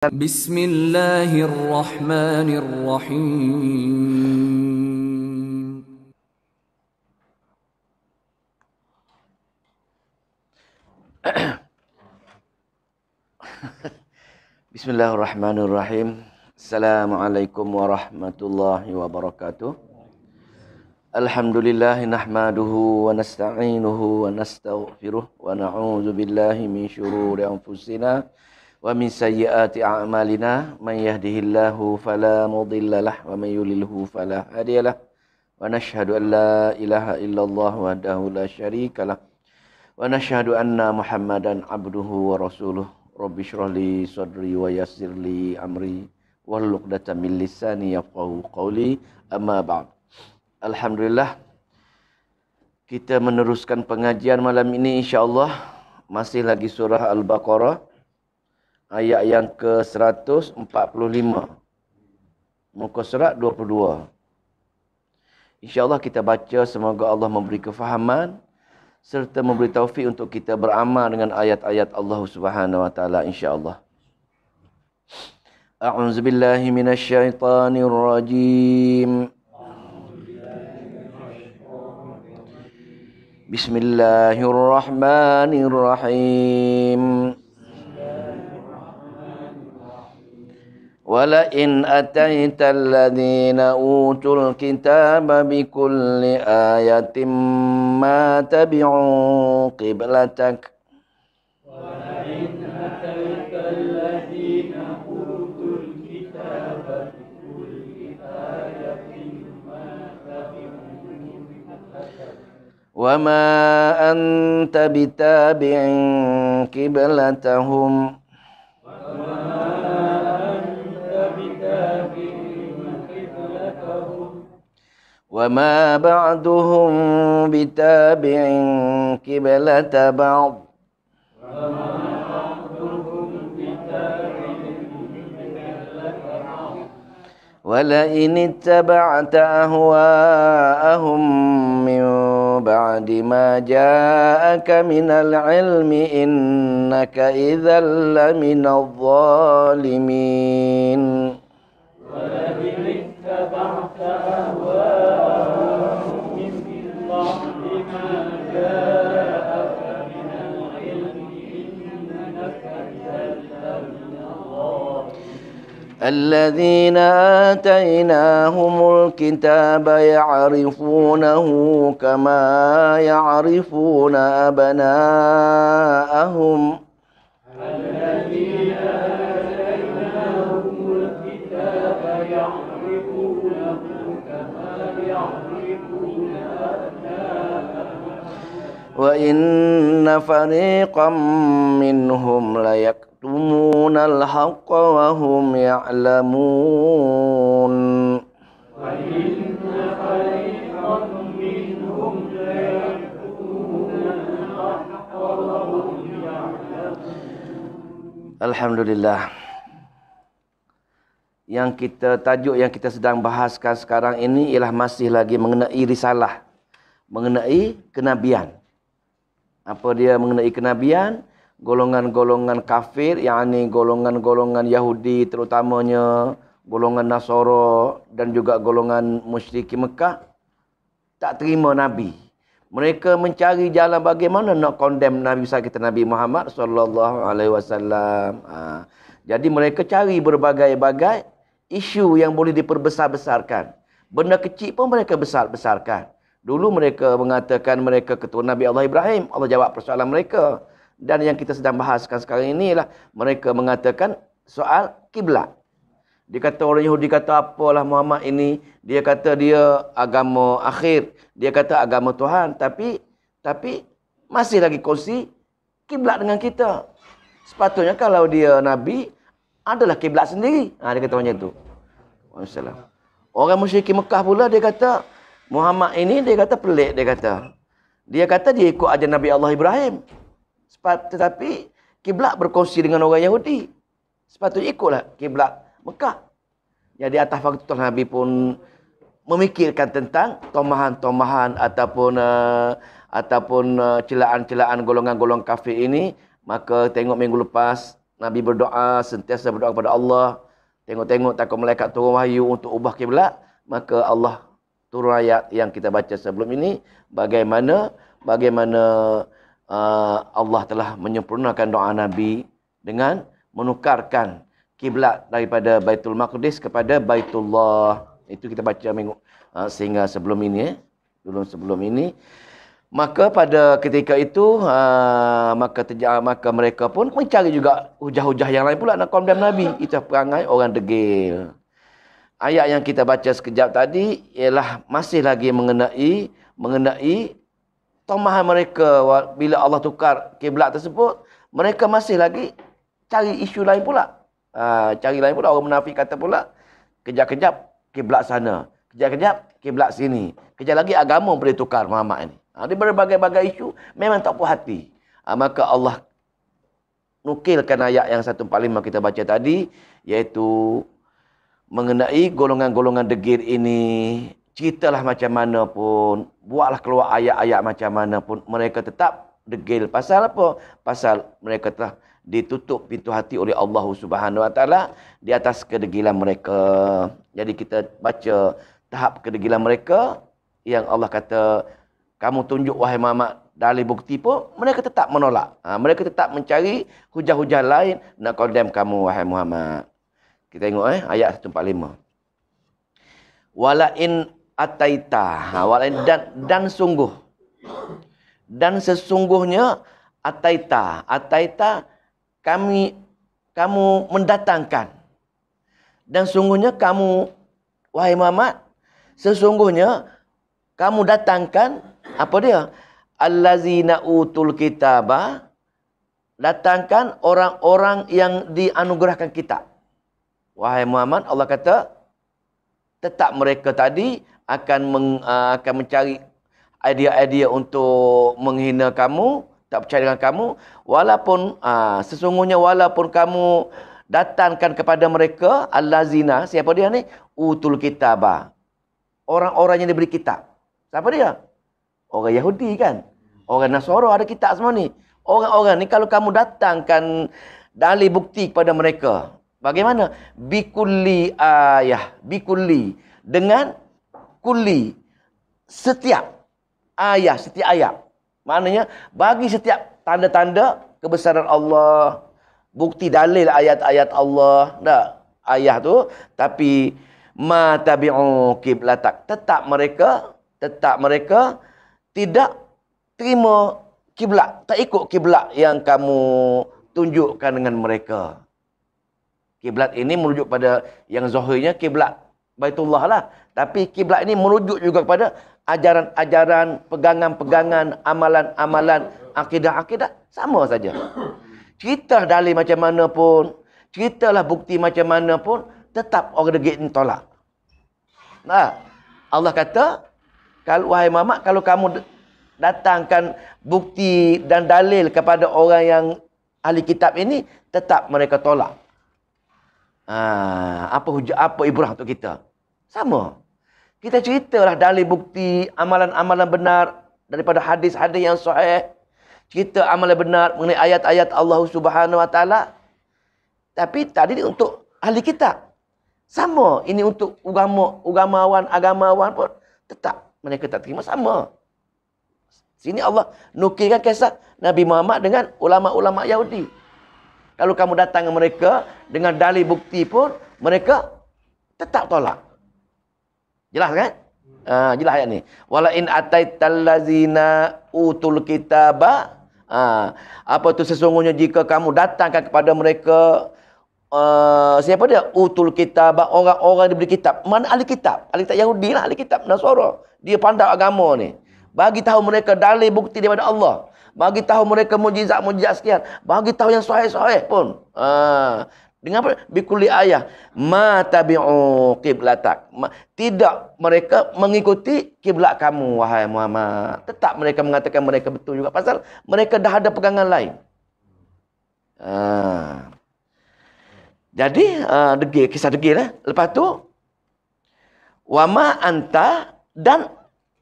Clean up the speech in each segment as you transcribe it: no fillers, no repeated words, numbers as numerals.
Bismillahirrahmanirrahim. Bismillahirrahmanirrahim. Assalamualaikum warahmatullahi wabarakatuh. Alhamdulillah nahmaduhu wa nasta'inuhu wa nastaghfiruh wa na'udzu billahi min syururi anfusina wa min sayyiati a'malina. Man yahdihillahu fala mudhillalah wa man yudlilhu fala hadiyalah. Wa nashhadu an la ilaha illallah wahdahu la syarikalah. Wa nashhadu anna Muhammadan abduhu wa rasuluh. Rabbi shrah li sadri wa yassir li amri wahlul 'uqdatam min lisani yafqahu qawli. Amma ba'd. Alhamdulillah, kita meneruskan pengajian malam ini insya-Allah masih lagi surah Al-Baqarah ayat yang ke-145. Muka surat 22. Insya-Allah kita baca, semoga Allah memberi kefahaman serta memberi taufik untuk kita beramal dengan ayat-ayat Allah Subhanahu wa taala insya-Allah. A'udzubillahi minasyaitonir rajim. Bismillahirrahmanirrahim. Walain ataita alladhina utul kitaba bikulli ayatin ma tabi'u qiblatak. Walain ataita alladhina utul kitaba bikulli ayatin ma tabi'u qiblatak. Wa ma anta bitabi'in qiblatahum. وَمَا بَعْضُهُمْ بِتَابِعٍ قِبْلَةَ بَعْضٍ وَلَئِنِ اتَّبَعْتَ أَهْوَاءَهُمْ مِنْ بَعْدِ مَا جَاءَكَ مِنَ الْعِلْمِ إِنَّكَ إِذًا لَمِنَ الظَّالِمِينَ. وَلَئِنِ اتَّبَعْتَ أَهْوَاءَهُمْ مِنْ بَعْدِ مَا جَاءَكَ مِنَ الْعِلْمِ إِنَّكَ إِذًا لَمِنَ الظَّالِمِينَ. الَّذِينَ آتَيْنَاهُمُ الْكِتَابَ يَعْرِفُونَهُ كَمَا يَعْرِفُونَ أَبْنَاءَهُمْ. وَإِنَّ فَرِيقًا مِّنْهُمْ لَيَكْتُمُونَ الْحَقَّ وَهُمْ يَعْلَمُونَ. وَإِنَّ فَرِيقًا مِّنْهُمْ لَيَكْتُمُونَ الْحَقَّ وَهُمْ يَعْلَمُونَ. Alhamdulillah. Tajuk yang kita sedang bahaskan sekarang ini ialah masih lagi mengenai risalah, mengenai kenabian. Apa dia mengenai kenabian? Golongan-golongan kafir, yakni golongan-golongan Yahudi terutamanya, golongan Nasara dan juga golongan musyrik Mekah tak terima Nabi. Mereka mencari jalan bagaimana nak condemn Nabi besar kita Nabi Muhammad sallallahu alaihi wasallam. Jadi mereka cari berbagai-bagai isu yang boleh diperbesar-besarkan. Benda kecil pun mereka besar-besarkan. Dulu mereka mengatakan mereka keturunan Nabi Allah Ibrahim. Allah jawab persoalan mereka. Dan yang kita sedang bahaskan sekarang ini ialah mereka mengatakan soal kiblat. Dia kata orang Yahudi kata apalah Muhammad ini. Dia kata dia agama akhir. Dia kata agama Tuhan. Tapi masih lagi kongsi kiblat dengan kita. Sepatutnya kalau dia Nabi, adalah kiblat sendiri. Dia kata macam tu. Waalaikumsalam. Orang musyrik Mekah pula dia kata Muhammad ini dia kata pelik, dia kata dia ikut ajaran Nabi Allah Ibrahim. Tetapi kiblat berkongsi dengan orang Yahudi. Sepatutnya ikutlah kiblat Mekah. Jadi atas faktor Nabi pun memikirkan tentang tomahan-tomahan ataupun celaan-celaan golongan-golongan kafir ini. Maka tengok minggu lepas Nabi berdoa, sentiasa berdoa kepada Allah. Tengok-tengok takut malaikat turun wahyu untuk ubah kiblat. Maka Allah turun ayat yang kita baca sebelum ini. Bagaimana Allah telah menyempurnakan doa Nabi dengan menukarkan kiblat daripada Baitul Maqdis kepada Baitullah. Itu kita baca minggu sehingga sebelum ini. Sebelum ini. Maka pada ketika itu, maka mereka pun mencari juga hujah-hujah yang lain pula nak condemn Nabi. Itu perangai orang degil. Ayat yang kita baca sekejap tadi ialah masih lagi mengenai tomahan mereka bila Allah tukar kiblat tersebut. Mereka masih lagi cari isu lain pula. Cari lain pula. Orang munafik kata pula, kejap-kejap kiblat sana. Kejap-kejap kiblat sini. Kejap lagi agama boleh tukar Muhammad ini. Dia berbagai-bagai isu memang tak puas hati. Maka Allah nukilkan ayat yang 145 kita baca tadi, iaitu mengenai golongan-golongan degil ini. Ceritalah macam mana pun, buatlah keluar ayat-ayat macam mana pun, mereka tetap degil. Pasal apa? Pasal mereka telah ditutup pintu hati oleh Allah Subhanahu Wa Taala di atas kedegilan mereka. Jadi kita baca tahap kedegilan mereka yang Allah kata, kamu tunjuk wahai Muhammad dalil bukti pun, mereka tetap menolak. Mereka tetap mencari hujah-hujah lain nak condemn kamu wahai Muhammad. Kita tengok ayat 145. Wala in ataita, dan sungguh. Dan sesungguhnya ataita kamu mendatangkan. Dan sungguhnya kamu wahai Muhammad, sesungguhnya kamu datangkan apa dia? Allazina utul kitaba, datangkan orang-orang yang dianugerahkan kitab. Wahai Muhammad, Allah kata tetap mereka tadi akan mencari idea-idea untuk menghina kamu, tak percaya dengan kamu, walaupun sesungguhnya walaupun kamu datangkan kepada mereka allazina, siapa dia ni? Utul kitaba. Orang-orang yang diberi kitab. Siapa dia? Orang Yahudi kan? Orang Nasara ada kitab semua ni. Orang-orang ni kalau kamu datangkan dalil bukti kepada mereka, bagaimana? Bikulli ayah. Bikulli. Dengan kulli. Setiap ayah. Setiap ayat. Maknanya, bagi setiap tanda-tanda kebesaran Allah. Bukti dalil ayat-ayat Allah. Tak? Ayah tu. Tapi, ma tabi'u kiblatak. Tetap mereka tidak terima kiblat. Tak ikut kiblat yang kamu tunjukkan dengan mereka. Kiblat ini merujuk pada yang zahirnya kiblat Baitullah lah. Tapi kiblat ini merujuk juga kepada ajaran-ajaran, pegangan-pegangan, amalan-amalan, akidah-akidah. Sama saja. Cerita dalil macam mana pun, ceritalah bukti macam mana pun, tetap orang degil ini tolak. Nah, Allah kata, kalau wahai Muhammad, kalau kamu datangkan bukti dan dalil kepada orang yang ahli kitab ini, tetap mereka tolak. Apa ibrah untuk kita? Sama. Kita ceritalah dalil bukti, amalan-amalan benar daripada hadis-hadis yang sahih. Cerita amalan benar mengenai ayat-ayat Allah Subhanahu Wa Taala. Tapi tadi untuk ahli kitab. Sama. Ini untuk agamawan pun tetap mereka tak terima. Sama. Sini Allah nukilkan kisah Nabi Muhammad dengan ulama-ulama Yahudi. Kalau kamu datang ke mereka dengan dalil bukti pun, mereka tetap tolak. Jelas kan? Jelas ayat ni. Wala in ataital ladzina utul kitaba. Apa tu sesungguhnya jika kamu datangkan kepada mereka siapa dia? Utul kitaba, orang-orang diberi kitab. Mana ahli kitab? Ahli kitab Yahudi lah, ahli kitab Nasara. Dia pandai agama ni. Bagi tahu mereka dalil bukti daripada Allah. Bagi tahu mereka mujizat-mujizat sekian. Bagi tahu yang sahih-sahih pun. Dengan apa? Bikulli ayah. Ma tabi'u qiblatak. Tidak mereka mengikuti kiblat kamu, wahai Muhammad. Tetap mereka mengatakan mereka betul juga. Pasal mereka dah ada pegangan lain. Jadi, degil, kisah degil. Lepas tu, wa ma anta, dan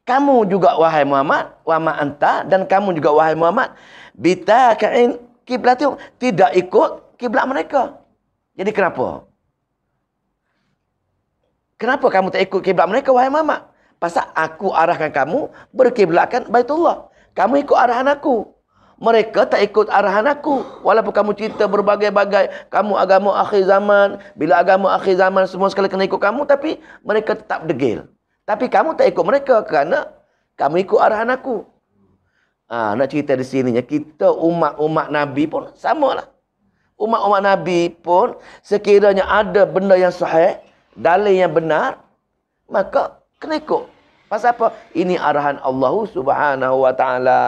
kamu juga wahai Muhammad, wa ma anta, dan kamu juga wahai Muhammad, bitaqa'in kiblatum, tidak ikut kiblat mereka. Jadi kenapa? Kenapa kamu tak ikut kiblat mereka, wahai Muhammad? Pasal aku arahkan kamu berkiblatkan Baitullah. Kamu ikut arahan aku. Mereka tak ikut arahan aku. Walaupun kamu cerita berbagai-bagai, kamu agama akhir zaman, bila agama akhir zaman semua sekali kena ikut kamu, tapi mereka tetap degil. Tapi kamu tak ikut mereka kerana kamu ikut arahan aku. Nak cerita di sininya, kita umat-umat Nabi pun samalah. Umat-umat Nabi pun sekiranya ada benda yang sahih, dalil yang benar, maka kena ikut. Pasal apa? Ini arahan Allah Subhanahu wa taala.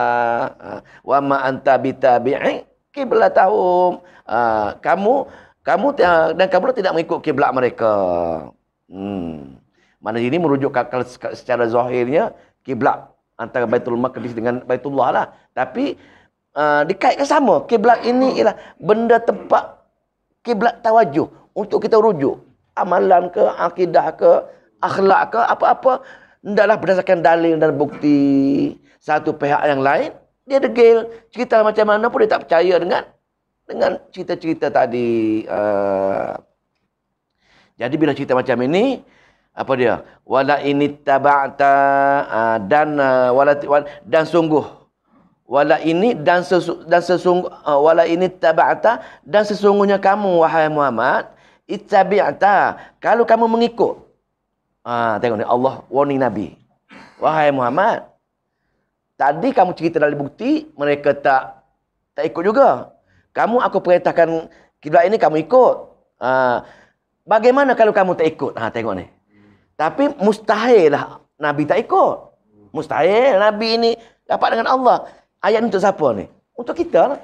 Wa ma anta bitabi'i qiblatahum. Kamu dan kamu tidak mengikut kiblat mereka. Mana ini merujuk secara zahirnya kiblat antara Baitul Maqdis dengan Baitullah lah. Tapi dikaitkan sama. Kiblat ini ialah benda tempat kiblat tawajuh untuk kita rujuk. Amalan ke, akidah ke, akhlak ke, apa-apa. Hendaklah berdasarkan dalil dan bukti. Satu pihak yang lain, dia degil. Cerita macam mana pun dia tak percaya dengan cerita-cerita tadi. Jadi bila cerita macam ini, apa dia? Wala ini taba'ta dan sungguh. Wala ini taba'ta dan sesungguhnya kamu, wahai Muhammad, ittabi'ta, kalau kamu mengikut. Tengok ni, Allah warning Nabi. Wahai Muhammad, tadi kamu cerita dari bukti, mereka tak ikut juga. Aku perintahkan kiblat ini, kamu ikut. Bagaimana kalau kamu tak ikut? Tengok ni. Tapi mustahil lah Nabi tak ikut. Mustahil Nabi ini dapat dengan Allah. Ayat ni untuk siapa ni? Untuk kita lah.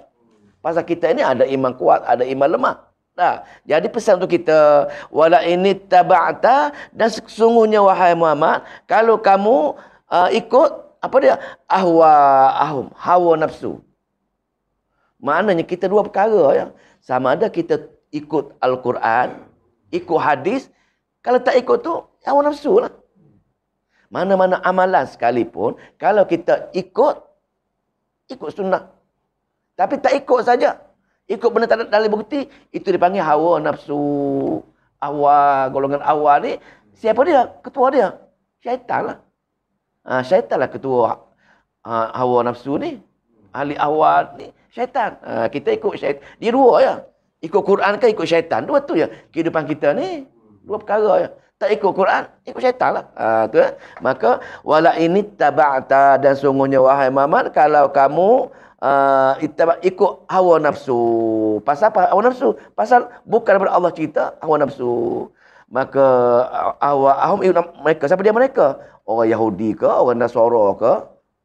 Pasal kita ini ada iman kuat, ada iman lemah. Jadi pesan untuk kita, wala ini taba'ta, dan sesungguhnya wahai Muhammad, kalau kamu ikut apa dia? Hawa nafsu. Maknanya kita dua perkara ya. Sama ada kita ikut Al-Quran, ikut hadis, kalau tak ikut tu hawa nafsu lah. Mana-mana amalan sekalipun, kalau kita ikut sunnah. Tapi tak ikut saja, ikut benda tak ada dalil bukti, itu dipanggil hawa nafsu. Golongan awal ni, siapa dia? Ketua dia. Syaitan lah. Syaitan lah ketua hawa nafsu ni. Ahli awal ni, syaitan. Kita ikut syaitan. Dia dua ya. Ikut Quran ke ikut syaitan. Dua tu ya. Kehidupan kita ni, dua perkara ya. Tak ikut Quran, ikut syaitan lah. Tu ya. Maka, wala ini taba'ta, dan sungguhnya wahai Muhammad, kalau kamu ikut hawa nafsu. Pasal apa hawa nafsu? Pasal bukan daripada Allah cerita hawa nafsu. Maka mereka, siapa dia mereka? Orang Yahudi ke, orang Nasara ke,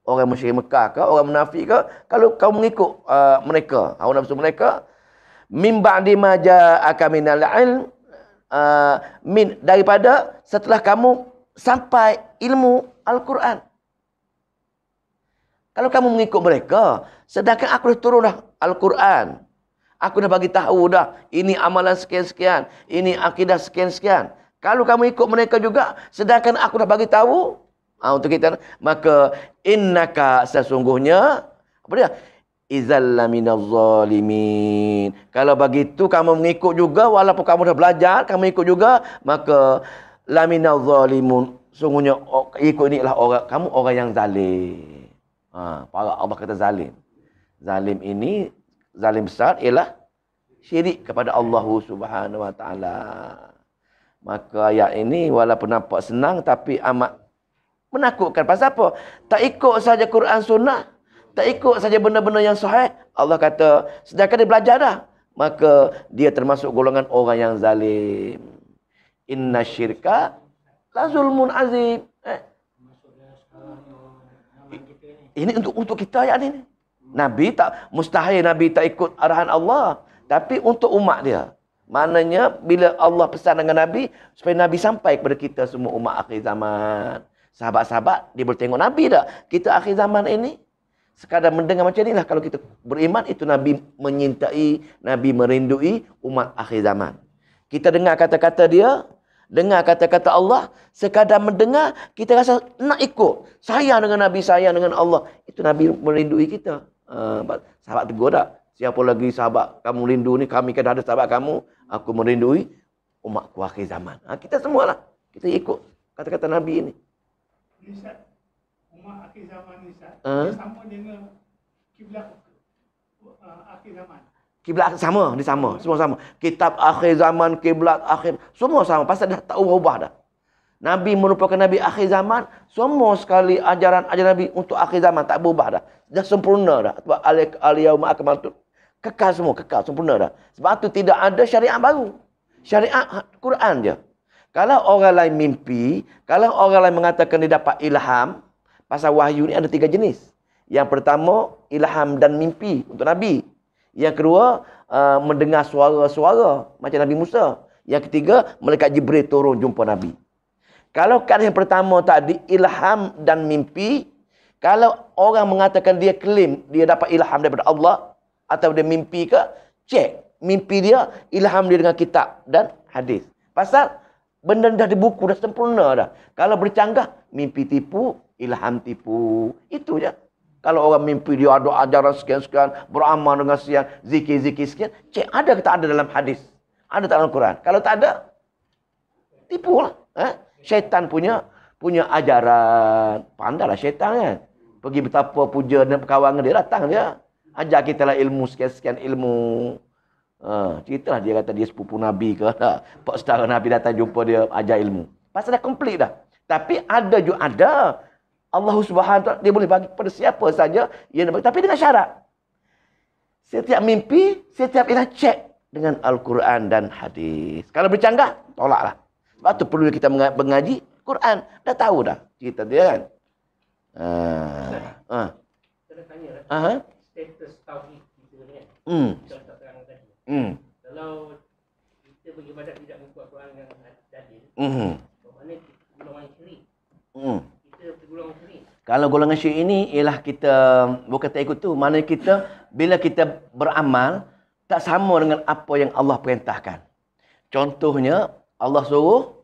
orang musyrik Mekah ke, orang munafik ke? Kalau kamu mengikut mereka, hawa nafsu mereka, min ba'di ma ja'aka minal ilm, daripada setelah kamu sampai ilmu Al-Quran. Kalau kamu mengikut mereka, sedangkan aku dah turun dah Al-Quran. Aku dah bagi tahu dah, ini amalan sekian-sekian, ini akidah sekian-sekian. Kalau kamu ikut mereka juga, sedangkan aku dah bagi tahu untuk kita, maka innaka, sesungguhnya apa dia? Izalla minaz zalimin. Kalau begitu kamu mengikut juga, walaupun kamu dah belajar, kamu ikut juga, maka laminaz zalimun. Sungguhnya ikut ini adalah kamu orang yang zalim. Para Allah kata zalim. Zalim ini, zalim besar ialah syirik kepada Allah Subhanahu wa taala. Maka ayat ini walaupun nampak senang tapi amat menakutkan. Pasal apa? Tak ikut saja Quran sunnah, tak ikut saja benda-benda yang sahih. Allah kata, sedangkan dia belajar dah, maka dia termasuk golongan orang yang zalim. Inna syirka la zulmun azim. Ini untuk kita ayat ini. Nabi tak, mustahil Nabi tak ikut arahan Allah. Tapi untuk umat dia. Maknanya bila Allah pesan dengan Nabi, supaya Nabi sampai kepada kita semua umat akhir zaman. Sahabat-sahabat, dia boleh tengok Nabi tak? Kita akhir zaman ini, sekadar mendengar macam inilah. Kalau kita beriman, itu Nabi menyintai, Nabi merindui umat akhir zaman. Kita dengar kata-kata dia, dengar kata-kata Allah, sekadar mendengar, kita rasa nak ikut. Sayang dengan Nabi, sayang dengan Allah. Itu Nabi merindui kita. Sahabat tegur tak? Siapa lagi sahabat kamu rindu ni, kami kan ada sahabat kamu, aku merindui umatku akhir zaman. Kita semualah. Kita ikut kata-kata Nabi ini. Ustaz, umat akhir zaman ni Ustaz, dia sama dengan kiblat akhir zaman. Kiblat sama, dia sama, semua sama. Kitab akhir zaman, kiblat akhir, semua sama. Pasal dah tak ubah dah. Nabi merupakan Nabi akhir zaman, semua sekali ajaran-ajaran Nabi untuk akhir zaman tak berubah dah. Dah sempurna dah. Sebab al-yauma akmaltu, kekal semua, kekal sempurna dah. Sebab tu tidak ada syariat baru. Syariat Quran je. Kalau orang lain mimpi, kalau orang lain mengatakan dia dapat ilham, pasal wahyu ni ada 3 jenis. Yang pertama, ilham dan mimpi untuk Nabi. Yang kedua, mendengar suara-suara macam Nabi Musa. Yang ketiga, malaikat Jibril turun jumpa Nabi. Kalau keadaan yang pertama tadi, ilham dan mimpi, kalau orang mengatakan dia klaim dia dapat ilham daripada Allah, atau dia mimpi ke, cek mimpi dia, ilham dia dengan kitab dan hadis. Pasal benda dah di buku, dah sempurna dah. Kalau bercanggah, mimpi tipu, ilham tipu. Itu je. Kalau orang mimpi dia ada ajaran sekian-sekian, beramal dengan sekian, zikir-zikir sekian, cek ada ke tak ada dalam hadis? Ada tak dalam Quran? Kalau tak ada, tipulah. Syaitan punya ajaran. Pandailah syaitan kan. Pergi betapa puja dan perkawan dia, datang dia. Ajar kita lah ilmu, sekian-sekian ilmu. Ceritalah dia kata dia sepupu Nabi ke. Pak setara Nabi datang jumpa dia, ajar ilmu. Pasal dah komplit dah. Tapi ada juga ada. Allah Subhanahu Wa Taala dia boleh bagi kepada siapa saja yang nak bagi. Tapi dengan syarat. Setiap mimpi, setiap ilah cek dengan Al-Quran dan hadis. Kalau bercanggah, tolaklah. Sebab tu perlu kita mengaji Quran. Dah tahu dah cerita dia kan. Saya tanya lah. Status tauhid kita ni kan. Kita tak terang tadi. Kalau kita beribadat tidak mengikut Quran dengan hadis, maknanya golongan syirik. Kita golongan syirik. Kalau golongan syirik ini ialah kita bukan tak ikut tu. Maknanya kita bila kita beramal tak sama dengan apa yang Allah perintahkan. Contohnya Allah suruh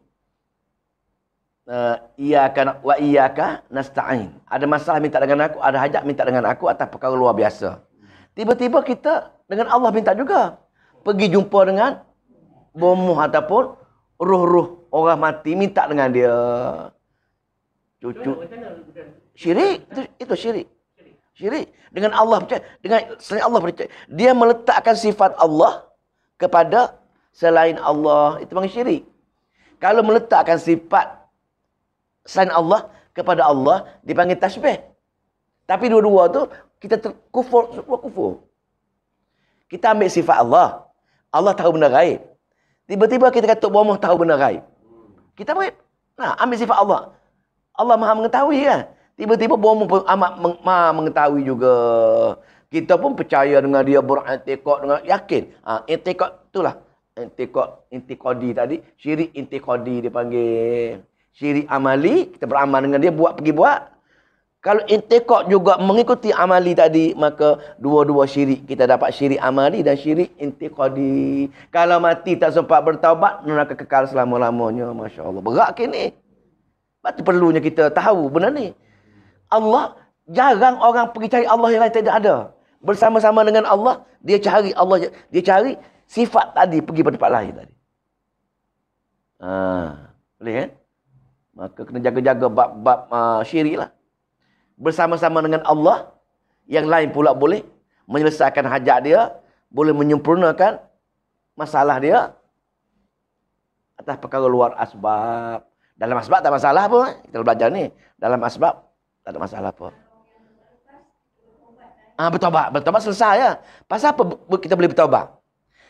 iyyaka nasta'in. Ada masalah minta dengan aku, ada hajat minta dengan aku atas perkara luar biasa. Tiba-tiba kita dengan Allah minta juga. Pergi jumpa dengan bomoh ataupun roh-roh orang mati minta dengan dia. Cucu. Syirik, itu syirik. Syirik. Dengan Allah percaya, dengan selain Allah percaya. Dia meletakkan sifat Allah kepada selain Allah, itu panggil syirik. Kalau meletakkan sifat selain Allah kepada Allah, dipanggil tasbih. Tapi dua-dua tu, kita kufur, semua kufur. Kita ambil sifat Allah. Allah tahu benda gaib. Tiba-tiba kita kata bomoh tahu benda gaib. Kita ambil sifat Allah. Allah maha mengetahui kan. Tiba-tiba bomoh pun amat maha mengetahui juga. Kita pun percaya dengan dia, berantikad dengan yakin. Intikad itulah. Intikadi tadi, syirik intikadi dipanggil. Syirik amali, kita beramal dengan dia, pergi buat. Kalau intikad juga mengikuti amali tadi, maka dua-dua syirik. Kita dapat syirik amali dan syirik intikadi. Kalau mati tak sempat bertaubat, neraka kekal selama-lamanya. Masya Allah. Berat kini. Sebab tu perlunya kita tahu benda ni. Allah, jarang orang pergi cari Allah yang lain, tidak ada. Bersama-sama dengan Allah, dia cari sifat tadi pergi pada tempat lain tadi. Boleh kan? Maka kena jaga-jaga bab syirik lah. Bersama-sama dengan Allah, yang lain pula boleh menyelesaikan hajat dia, boleh menyempurnakan masalah dia atas perkara luar asbab. Dalam asbab tak masalah pun. Kita belajar ni. Dalam asbab tak ada masalah pun. Bertobat selesai ya. Pasal apa kita boleh bertobat?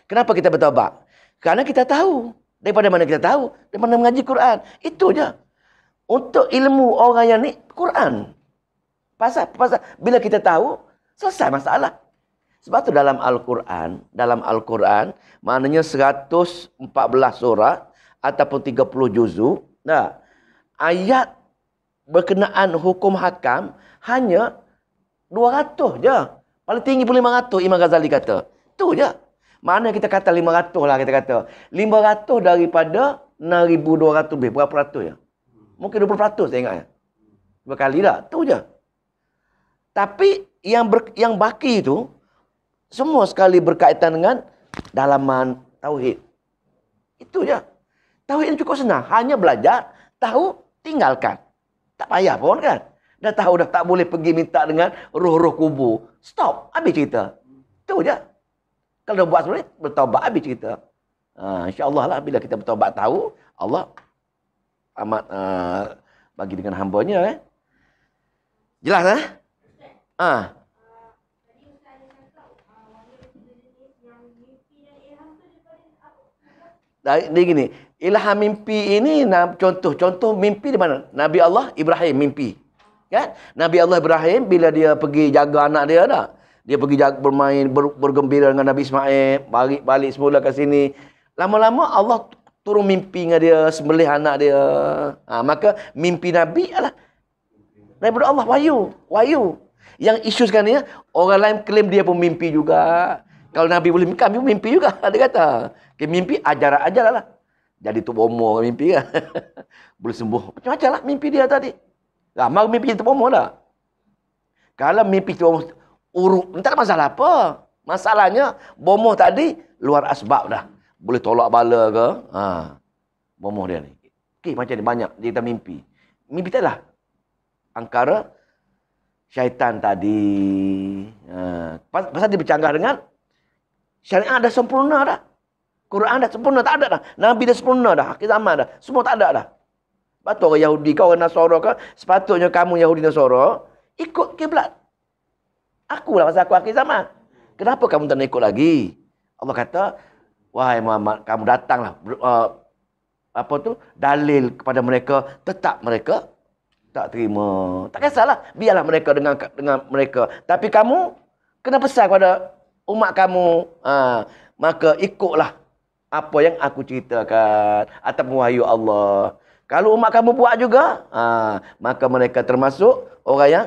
Kenapa kita bertobat? Kerana kita tahu. Daripada mana kita tahu? Daripada mengaji Quran. Itu je. Untuk ilmu orang yang ni, Quran. Pasal bila kita tahu, selesai masalah. Sebab tu dalam Al-Quran, maknanya 114 surah ataupun 30 juzuk. Nah, ayat berkenaan hukum hakam hanya 200 je. Paling tinggi pun 500, Imam Ghazali kata. Itu je. Mana kita kata 500 lah kita kata. 500 daripada 6,200 lebih. Berapa ratus ya? Mungkin 20% saya ingat. Dua kali dah. Itu je. Tapi yang baki itu, Semua sekali berkaitan dengan dalaman tauhid. Itu je. Tauhid ini cukup senang. Hanya belajar, tahu, tinggalkan. Tak payah pun kan. Dah tahu dah tak boleh pergi minta dengan roh-roh kubur. Stop. Habis cerita. Itu je. Kalau dah buat sebenarnya, bertaubat habis cerita. InsyaAllah lah bila kita bertaubat tahu, Allah amat bagi dengan hambanya. Jelas eh? Dia gini, ilham mimpi ini contoh mimpi di mana? Nabi Allah Ibrahim mimpi. Kan? Nabi Allah Ibrahim bila dia pergi jaga anak dia dah. Dia pergi jaga, bermain, bergembira dengan Nabi Ismail, balik semula ke sini. Lama-lama Allah turun mimpi dengan dia, sembelih anak dia. Maka mimpi Nabi adalah daripada Allah, wahyu. Yang isu sekarang ni, orang lain klaim dia pun mimpi juga. Kalau Nabi boleh mimpi, kami pun mimpi juga. Dia kata, mimpi ajar lah. Jadi tu bomo mimpi kan. Boleh sembuh. Macam-macam lah mimpi dia tadi. Lama mimpi tu bomo dah. Kalau mimpi tu bomo, urut, tak ada masalah apa. Masalahnya, bomo tadi luar asbab dah. Boleh tolak bala ke. Bomo dia ni. Okay, macam ni banyak cerita mimpi. Mimpi tak lah. Angkara syaitan tadi. Pasal dia bercanggah dengan syariat dah sempurna dah. Quran dah sempurna, tak ada dah. Nabi dah sempurna dah. Akhir zaman dah. Semua tak ada dah. Patut orang Yahudi kau, orang Nasara kau. Sepatutnya kamu Yahudi Nasara ikut kiblat. Akulah pasal aku akhir zaman. Kenapa kamu tak nak ikut lagi? Allah kata, wahai Muhammad, kamu datanglah. Dalil kepada mereka. Tetap mereka tak terima. Tak kisahlah. Biarlah mereka dengan mereka. Tapi kamu kena pesan kepada umat kamu. Maka ikutlah apa yang aku ceritakan atas wahyu Allah. Kalau umat kamu buat juga, maka mereka termasuk orang yang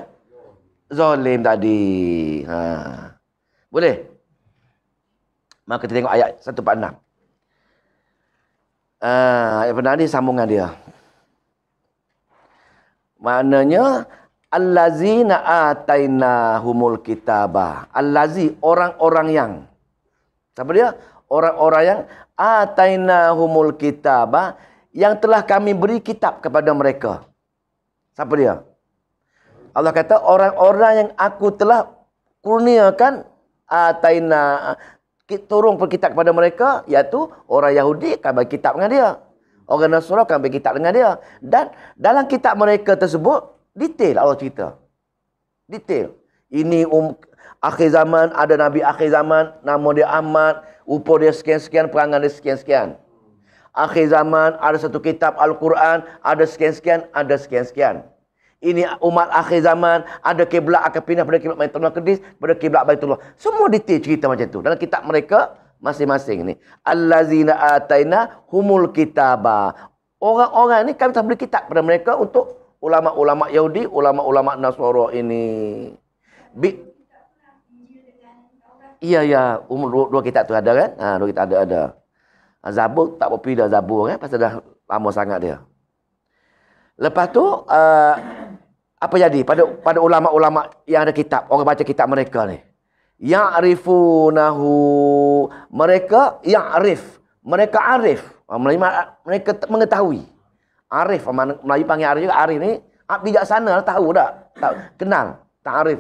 zalim tadi. Boleh? Maka kita tengok ayat 146. Ayat benar ni sambungan dia. Maknanya allazina atainahumul kitaba. Allazi, orang-orang yang. Siapa dia? Orang-orang yang atainahumul kitaba, yang telah kami beri kitab kepada mereka. Siapa dia? Allah kata orang-orang yang aku telah kurniakan, turun kitab kepada mereka, iaitu orang Yahudi akan bagi kitab dengan dia. Orang Nasrani akan bagi kitab dengan dia. Dan dalam kitab mereka tersebut, detail Allah cerita. Detail. Ini akhir zaman, ada Nabi akhir zaman, nama dia Ahmad, upur dia sekian-sekian, perangan dia sekian-sekian. Akhir zaman, ada satu kitab Al-Quran, ada sekian-sekian, ada sekian-sekian. Ini umat akhir zaman, ada kiblat akan pindah pada kiblat Baitullah Qudus, pada kiblat Baitullah. Semua detail cerita macam tu. Dalam kitab mereka, masing-masing ni. Allazina ataina humul kitaba. Orang-orang ni kami telah beri kitab pada mereka untuk ulama-ulama Yahudi, ulama-ulama Nasara ini. Ya. Dua kitab tu ada kan? Dua kitab ada. Zabur tak berpindah Zabur kan? Pasal dah lama sangat dia. Lepas tu, apa jadi pada ulama-ulama yang ada kitab, orang baca kitab mereka ni? Ya'rifunahu. Mereka ya'rif. Mereka arif. Mereka mengetahui. Arif. Melayu panggil arif juga. Arif ni bijaksana, tahu tak? Kenal. Ta'arif.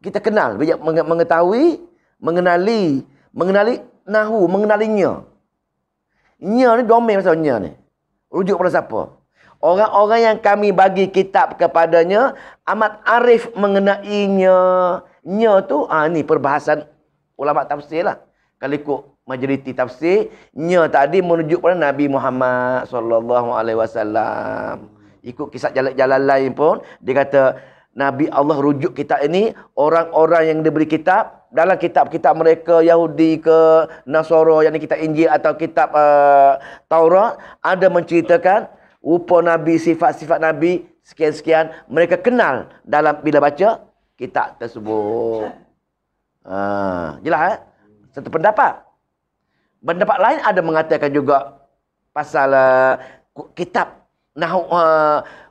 Kita kenal. Mengetahui, mengenali nahu, mengenalinya. Nya ni domain pasal nya ni. Rujuk pada siapa? Orang-orang yang kami bagi kitab kepadanya amat arif mengenainya. Nya tu, ni perbahasan ulama tafsir lah. Kalau ikut majoriti tafsir, nya tadi merujuk pada Nabi Muhammad SAW. Ikut kisah jalan lain pun, dia kata, Nabi Allah rujuk kitab ini, orang-orang yang diberi kitab, dalam kitab-kitab mereka, Yahudi ke Nasara, yang kitab Injil atau kitab Taurat, ada menceritakan rupa Nabi, sifat-sifat Nabi, sekian-sekian. Mereka kenal dalam bila baca kitab tersebut. Jelas satu pendapat. Pendapat lain ada mengatakan juga pasal kitab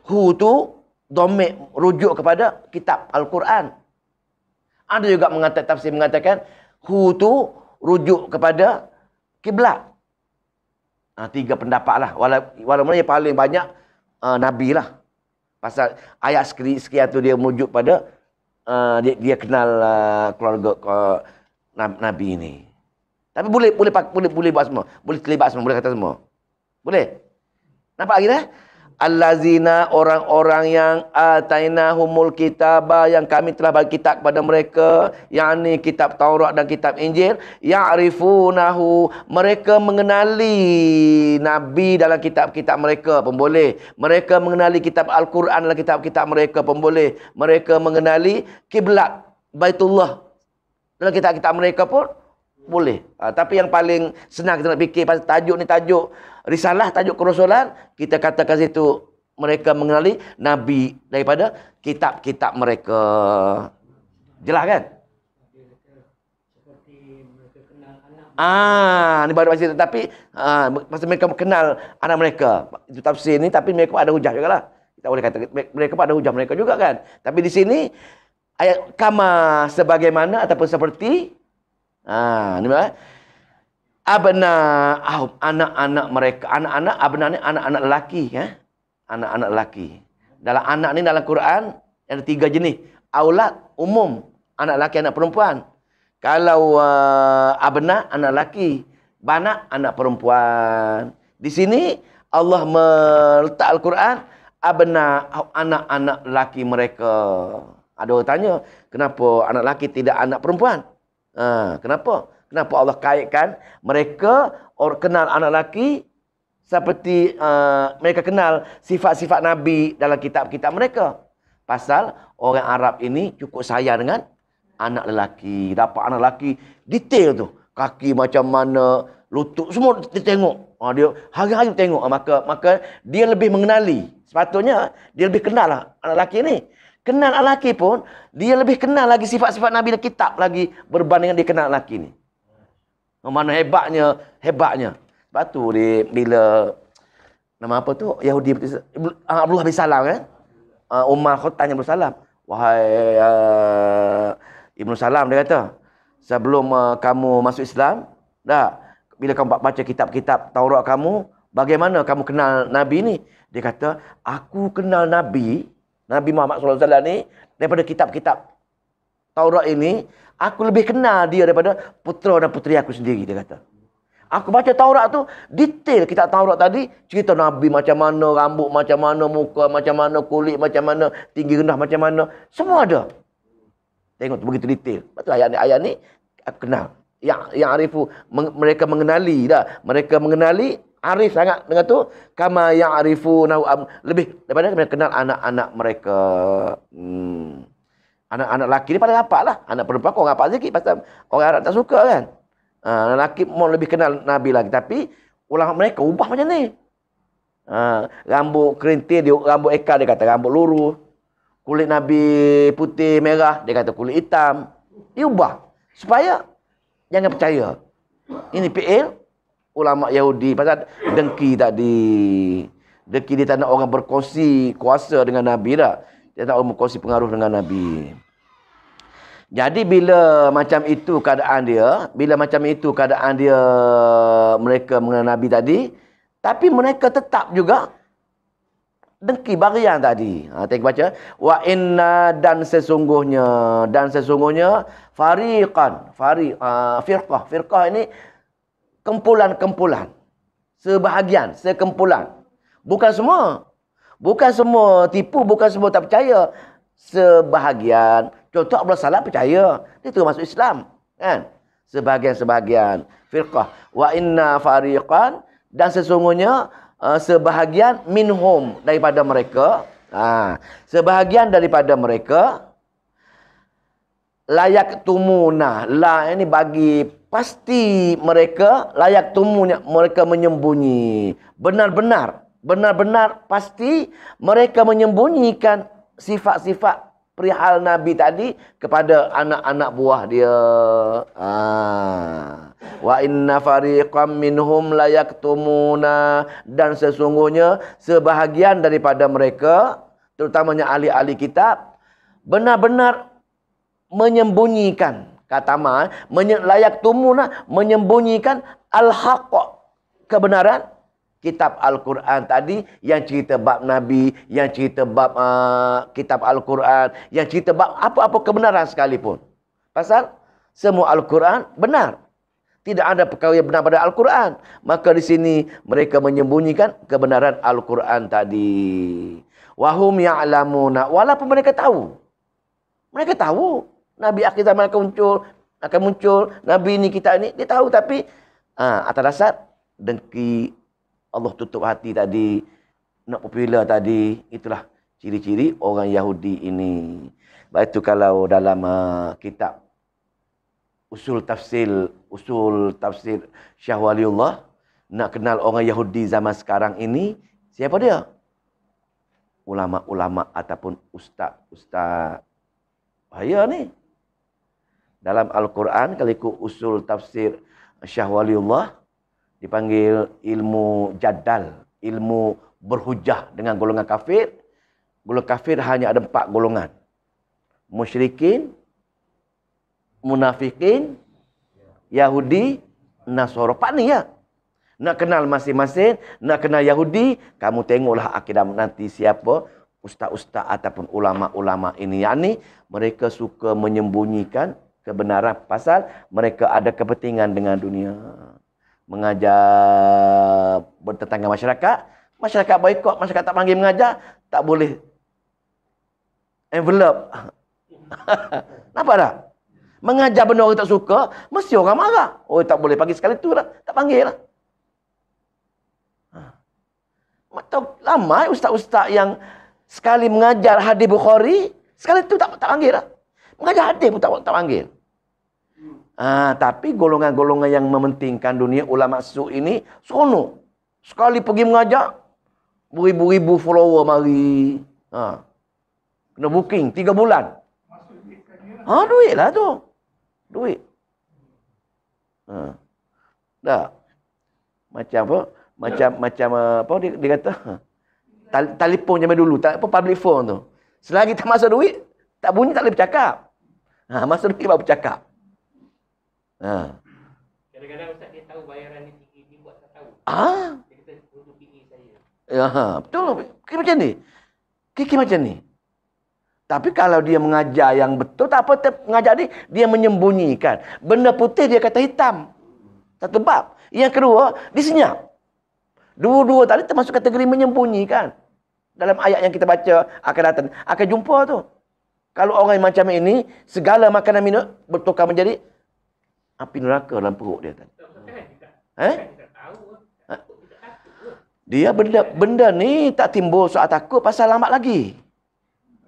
Hu tu domik rujuk kepada kitab Al-Quran. Ada juga tafsir mengatakan hu tu rujuk kepada kiblat. 3 pendapat lah. Walaupun yang paling banyak Nabi lah. Pasal ayat sekian tu dia merujuk pada dia kenal keluarga Nabi ini. Tapi boleh buat semua. Boleh terlibat semua, boleh kata semua. Boleh? Nampak lagi dah? Allazina, orang-orang yang atainahumul kitaba, yang kami telah bagi kitab kepada mereka, yakni kitab Taurat dan kitab Injil, ya'rifunahu, mereka mengenali Nabi dalam kitab-kitab mereka pun boleh. Mereka mengenali kitab Al-Quran dalam kitab-kitab mereka pun boleh. Mereka mengenali kiblat Baitullah dalam kitab-kitab mereka pun boleh. Tapi yang paling senang kita nak fikir pasal tajuk ni, tajuk risalah, tajuk kerasulan, kita katakan situ mereka mengenali Nabi daripada kitab-kitab mereka. Jelas kan? Seperti mereka kenal anak. Ni baru masih, tapi masa mereka kenal anak mereka. Itu tafsir ni, tapi mereka pun ada hujah juga lah. Kita boleh kata mereka pun ada hujah mereka juga kan. Tapi di sini ayat kama sebagaimana ataupun seperti ni abna'ahum, anak-anak mereka. Anak-anak, abna ni anak-anak lelaki, anak-anak lelaki. Dalam anak ni dalam Quran ada 3 jenis. Aulad umum, anak lelaki, anak perempuan. Kalau abna, anak lelaki, banak, anak perempuan. Di sini Allah meletak Al-Quran abna, anak-anak lelaki mereka. Ada orang tanya, kenapa anak lelaki tidak anak perempuan? Kenapa? Kenapa Allah kaitkan mereka kenal anak lelaki seperti mereka kenal sifat-sifat Nabi dalam kitab-kitab mereka? Pasal orang Arab ini cukup sayang dengan anak lelaki. Dapat anak lelaki detail tu. Kaki macam mana, lutut, semua dia tengok. Dia hari-hari tengok. Maka dia lebih mengenali. Sepatutnya dia lebih kenal lah anak lelaki ni. Kenal anak lelaki pun, dia lebih kenal lagi sifat-sifat Nabi dan kitab lagi berbanding dengan dia kenal lelaki ni. Mana hebatnya. Sebab tu dia, bila nama apa tu? Yahudi Abdullah bin Salam kan? Umar tanya Ibn Salam. Wahai Ibn Salam, dia kata, sebelum kamu masuk Islam, bila kamu baca kitab-kitab Taurat kamu, bagaimana kamu kenal Nabi ni? Dia kata, aku kenal Nabi Muhammad SAW ni daripada kitab-kitab Taurat ini, aku lebih kenal dia daripada putera dan puteri aku sendiri, dia kata. Aku baca Taurat tu, detail kitab Taurat tadi, cerita Nabi macam mana, rambut macam mana, muka macam mana, kulit macam mana, tinggi rendah macam mana, semua ada. Tengok tu begitu detail. Lepas tu ayat ni aku kenal. Yang arifu, mereka mengenali dah. Mereka mengenali, arif sangat dengan tu, kama yang arifu lebih daripada mereka kenal anak-anak mereka. Anak-anak lelaki ni pada rapat lah. Anak perempuan kau rapat sikit pasal orang Arab tak suka kan. Anak lelaki mau lebih kenal Nabi lagi. Tapi ulama mereka ubah macam ni. Rambut kerintil, rambut ekar dia kata rambut lurus. Kulit Nabi putih merah, dia kata kulit hitam. Dia ubah. Supaya jangan percaya. Ini PL ulama Yahudi pasal dengki tadi. Dengki dia tak nak orang berkongsi kuasa dengan Nabi dah. Dia tak nak berkongsi pengaruh dengan Nabi. Jadi bila macam itu keadaan dia, mereka mengenal Nabi tadi, tapi mereka tetap juga dengki barian tadi. Tengok baca. Wa inna dan sesungguhnya fariqan. Firqah ini kumpulan-kumpulan. Sekumpulan. Bukan semua tipu, bukan semua tak percaya. Sebahagian. Contoh Abdullah Salam percaya. Dia tu masuk Islam. Kan? Sebahagian. Firqah. Wa inna fariqan. Dan sesungguhnya sebahagian minhum daripada mereka. Sebahagian daripada mereka layak tumuna. La ini bagi pasti mereka layak tumunya. Mereka menyembunyi. Benar-benar pasti mereka menyembunyikan sifat-sifat perihal Nabi tadi kepada anak-anak buah dia. Wa inna fariqam minhum la yaktumuna, dan sesungguhnya sebahagian daripada mereka, terutamanya ahli-ahli kitab, benar-benar menyembunyikan. Kata ma, layak tumuna, menyembunyikan al-haq, kebenaran. Kitab Al-Quran tadi yang cerita bab Nabi, yang cerita bab kitab Al-Quran, yang cerita bab apa-apa kebenaran sekalipun. Pasal semua Al-Quran benar. Tidak ada perkara yang benar pada Al-Quran. Maka di sini mereka menyembunyikan kebenaran Al-Quran tadi. Wahum ya'lamuna. Walaupun mereka tahu. Mereka tahu. Nabi akhir zaman akan muncul. Nabi ini, kita ini. Dia tahu tapi atas dasar dengki, Allah tutup hati tadi. Nak popular tadi. Itulah ciri-ciri orang Yahudi ini. Baik itu kalau dalam kitab usul tafsir Syah Waliullah, nak kenal orang Yahudi zaman sekarang ini, siapa dia? Ulama-ulama ataupun ustaz-ustaz. Bahaya ni. Dalam Al-Quran, kalau ikut usul tafsir Syah Waliullah, dipanggil ilmu jadal, ilmu berhujah dengan golongan kafir. Golongan kafir hanya ada 4 golongan. Musyrikin, munafikin, Yahudi, Nasara. 4 ni ya. Nak kenal masing-masing, nak kenal Yahudi, kamu tengoklah akidah nanti siapa ustaz-ustaz ataupun ulama-ulama ini. Yang ni mereka suka menyembunyikan kebenaran pasal mereka ada kepentingan dengan dunia. Mengajar bertetangga masyarakat, masyarakat boikot, masyarakat tak panggil mengajar, tak boleh envelope. Nampak tak? Mengajar benda orang tak suka, mesti orang marah. Oh, tak boleh panggil sekali tu lah, tak panggil lah. Lama ustaz-ustaz yang sekali mengajar hadis Bukhari, sekali tu tak panggil lah. Mengajar hadis pun tak panggil. Tapi golongan-golongan yang mementingkan dunia, ulama su ini, seronok. Sekali pergi mengajar, beribu-ribu follower mari. Kena booking 3 bulan. Duit lah tu. Duit. Dah. Macam apa? Macam apa dia kata? Telefon zaman dulu, tak apa public phone tu. Selagi tak masuk duit, tak bunyi tak boleh bercakap. Masuk duit baru bercakap. Kadang-kadang ustaz dia tahu bayaran dia buat tak tahu. Dia kata untuk PA saya. Betul. Macam ni. Kiki macam ni. Tapi kalau dia mengajar yang betul, tak apa. Mengajar dia menyembunyikan. Benda putih dia kata hitam. Satu bab. Yang kedua, disenyap. Dua-dua tadi termasuk kategori menyembunyikan. Dalam ayat yang kita baca akan datang. Akan jumpa tu. Kalau orang yang macam ini, segala makanan minum bertukar menjadi api neraka dalam perut dia tadi. Dia benda ni tak timbul soal takut pasal lambat lagi.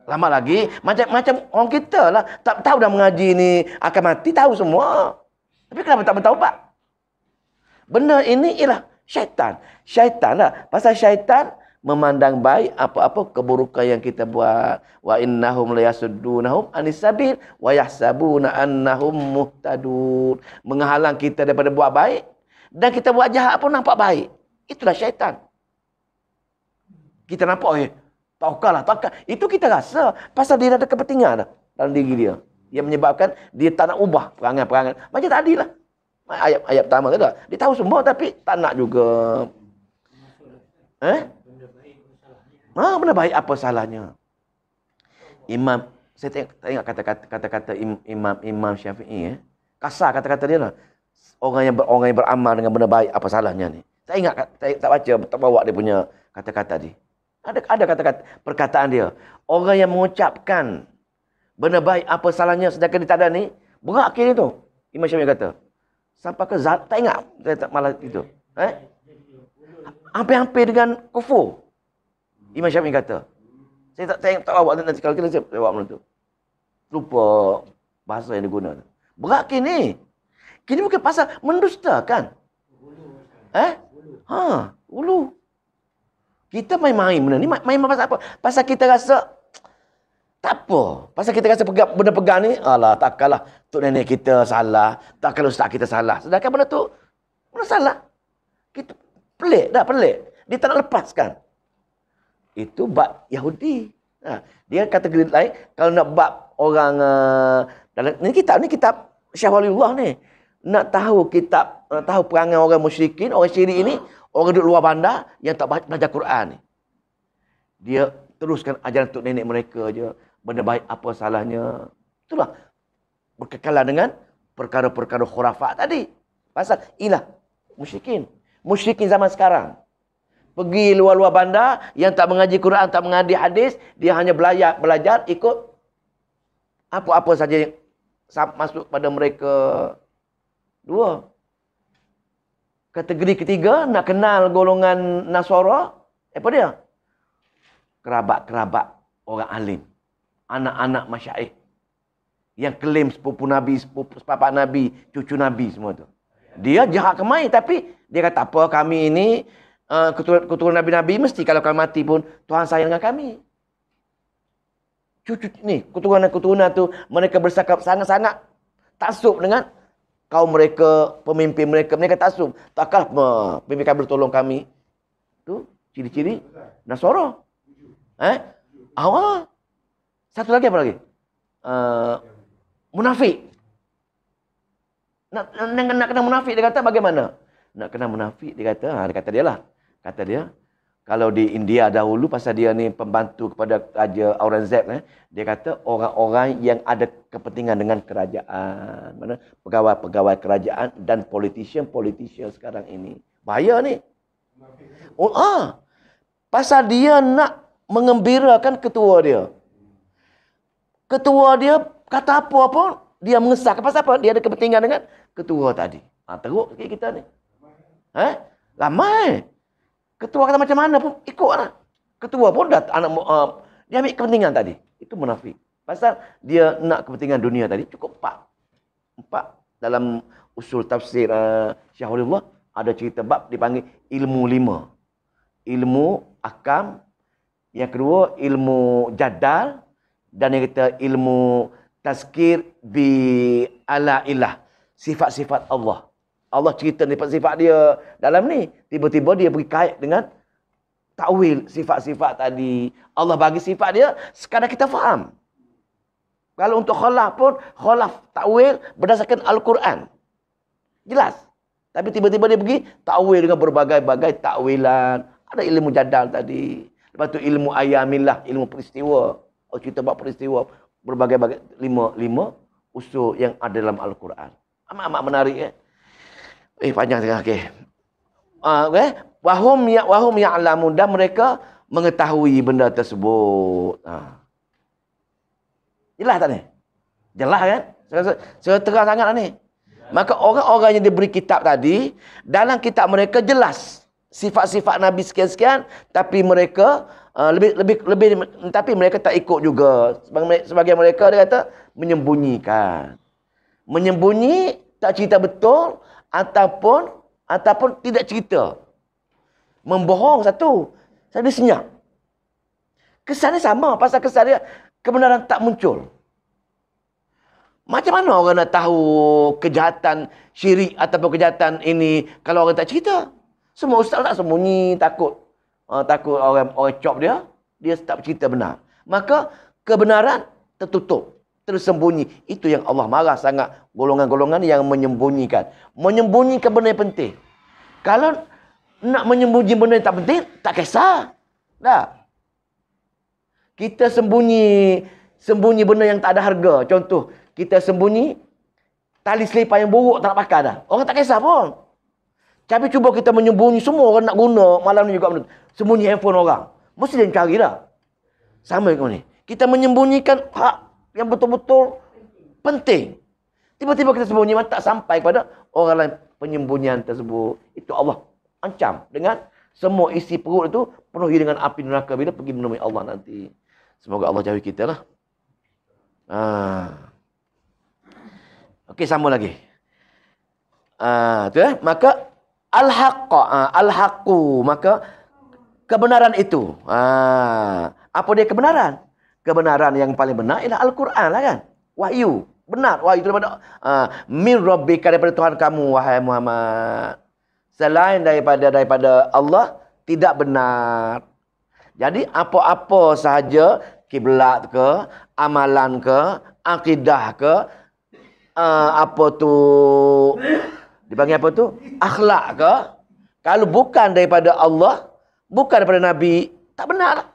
Lambat lagi, macam orang kita lah. Tak tahu dah mengaji ni akan mati, tahu semua. Tapi kenapa tak bertaubat? Benda ini ialah syaitan. Syaitan lah. Pasal syaitan memandang baik apa-apa keburukan yang kita buat. Wa innahum layasuddunahum anisabil wa yahsabuna annahum muhtadun. Menghalang kita daripada buat baik dan kita buat jahat pun nampak baik. Itulah syaitan. Kita nampak taukahlah. Itu kita rasa pasal dia ada kepentingan dalam diri dia. Yang menyebabkan dia tak nak ubah perangai-perangai. Macam tadilah. Ayat pertama tu dah. Dia tahu semua tapi tak nak juga. Benda baik apa salahnya? Saya tengok kata-kata Imam Syafi'i. Kasar kata-kata dia lah. Orang yang beramal dengan benda baik apa salahnya ni? Saya ingat, saya tak baca, tak bawa dia punya kata-kata tadi. Ada kata-kata perkataan dia. Orang yang mengucapkan benda baik apa salahnya sedangkan dia tak ada ni, berat akhirnya tu. Imam Syafi'i kata. Sampai ke zat, tak ingat. Saya tak malah itu. Hampir-hampir dengan kufur. Imam Syafi'i kata. Saya tak bawa nanti kalau kita saya bawa benda tu. Lupa bahasa yang diguna. Berat kini. Kini bukan pasal mendustakan. Ulu. Kita main-main benda ni. Main pasal apa? Pasal kita rasa tak apa. Pasal kita rasa benda pegang ni, alah takkanlah tok nenek kita salah, takkanlah ustaz kita salah. Sedangkan benda tu benda salah. Kita pelik. Dia tak nak lepaskan. Itu bab Yahudi. Dia kategori lain. Kalau nak bab orang dalam ni kitab Syekh Waliullah ni. Nak tahu kitab, nak tahu perangai orang musyrikin, orang syirik ini, orang duduk luar bandar yang tak belajar Quran ni. Dia teruskan ajaran untuk nenek mereka je. Benda baik apa salahnya. Itulah. Berkekalan dengan perkara-perkara khurafat tadi. Pasal inilah musyrikin. Musyrikin zaman sekarang. Pergi luar-luar bandar yang tak mengaji Quran, tak mengaji hadis, dia hanya belajar ikut apa-apa saja yang masuk pada mereka. Dua. Kategori ketiga, nak kenal golongan Nasara, apa dia? Kerabat-kerabat orang alim. Anak-anak masyaikh. Yang klaim sepupu Nabi, sepapak Nabi, cucu Nabi semua tu. Dia jahat kemai, tapi dia kata apa, kami ini keturunan Nabi-Nabi, mesti kalau kami mati pun Tuhan sayang dengan kami. Cucu ni, keturunan-keturunan tu, mereka bercakap sangat-sangat taksub dengan kaum mereka, pemimpin mereka. Mereka taksub. Takkanlah pemimpin kami bertolong kami. Tu ciri-ciri Nasara. Awal. Satu lagi apa lagi? Munafik. Nak kena munafik, dia kata bagaimana? Nak kena munafik, dia kata dia lah. Kata dia, kalau di India dahulu, pasal dia ni pembantu kepada Raja Aurangzeb, dia kata orang-orang yang ada kepentingan dengan kerajaan. Mana? Pegawai-pegawai kerajaan dan politician sekarang ini. Bahaya ni. Pasal dia nak mengembirakan ketua dia. Ketua dia kata apa pun, dia mengesahkan. Pasal apa? Dia ada kepentingan dengan ketua tadi. Teruk sikit kita ni. Ramai. Ketua kata macam mana pun ikutlah. Ketua pun dah dia ambil kepentingan tadi. Itu munafik. Pasal dia nak kepentingan dunia tadi. Cukup empat dalam usul tafsir Syekh Waliullah ada cerita bab dipanggil ilmu 5. Ilmu akam, yang kedua ilmu jadal, dan yang ketiga ilmu tazkir bi ala ilah, sifat-sifat Allah. Allah cerita sifat-sifat dia dalam ni. Tiba-tiba dia pergi kait dengan takwil sifat-sifat tadi. Allah bagi sifat dia sekadar kita faham. Kalau untuk khalaf pun, khalaf takwil berdasarkan Al-Quran. Jelas. Tapi tiba-tiba dia pergi takwil dengan berbagai-bagai takwilan. Ada ilmu jadal tadi. Lepas tu ilmu ayamillah, ilmu peristiwa. Oh, cerita bab peristiwa. Berbagai-bagai lima usul yang ada dalam Al-Quran. Amat-amat menarik panjang sangat. Okey. Wahum ya'lamun, dan mereka mengetahui benda tersebut. Jelas tak ni? Jelas kan? Saya terang sangat ni. Maka orang-orang yang diberi kitab tadi, dalam kitab mereka jelas sifat-sifat Nabi sekian-sekian, tapi mereka lebih tapi mereka tak ikut juga. Sebagian mereka dia kata menyembunyikan. Menyembunyi, tak cerita betul, ataupun tidak cerita. Membohong satu. Saya senyap. Kesannya sama. Pasal kesan dia, kebenaran tak muncul. Macam mana orang nak tahu kejahatan syirik ataupun kejahatan ini kalau orang tak cerita? Semua ustaz tak sembunyi, takut orang cop dia tak cerita benar. Maka kebenaran tertutup, tersembunyi. Itu yang Allah marah sangat, golongan-golongan yang menyembunyikan. Menyembunyikan benda yang penting. Kalau nak menyembunyi benda yang tak penting, tak kisah. Dah. Kita sembunyi benda yang tak ada harga. Contoh, kita sembunyi tali selipar yang buruk tak nak pakai dah. Orang tak kisah pun. Tapi cuba kita menyembunyi, semua orang nak guna malam ni juga. Sembunyi handphone orang. Mesti dia cari dah. Sama macam ni. Kita menyembunyikan hak yang betul-betul penting. Tiba-tiba kita sembunyi, tak sampai kepada orang lain penyembunyian tersebut. Itu Allah ancam dengan semua isi perut itu penuhi dengan api neraka bila pergi menemui Allah nanti. Semoga Allah jauhi kita lah. Okey, sambung lagi. Maka al-haqqu, maka kebenaran itu. Apa dia kebenaran? Kebenaran yang paling benar ialah Al-Quran lah kan. Wahyu. Benar. Wahyu itu daripada min rabbika, daripada Tuhan kamu, wahai Muhammad. Selain daripada Allah, tidak benar. Jadi apa-apa sahaja kiblat ke, amalan ke, akidah ke, apa tu, dipanggil apa tu? Akhlak ke. Kalau bukan daripada Allah, bukan daripada Nabi, tak benar.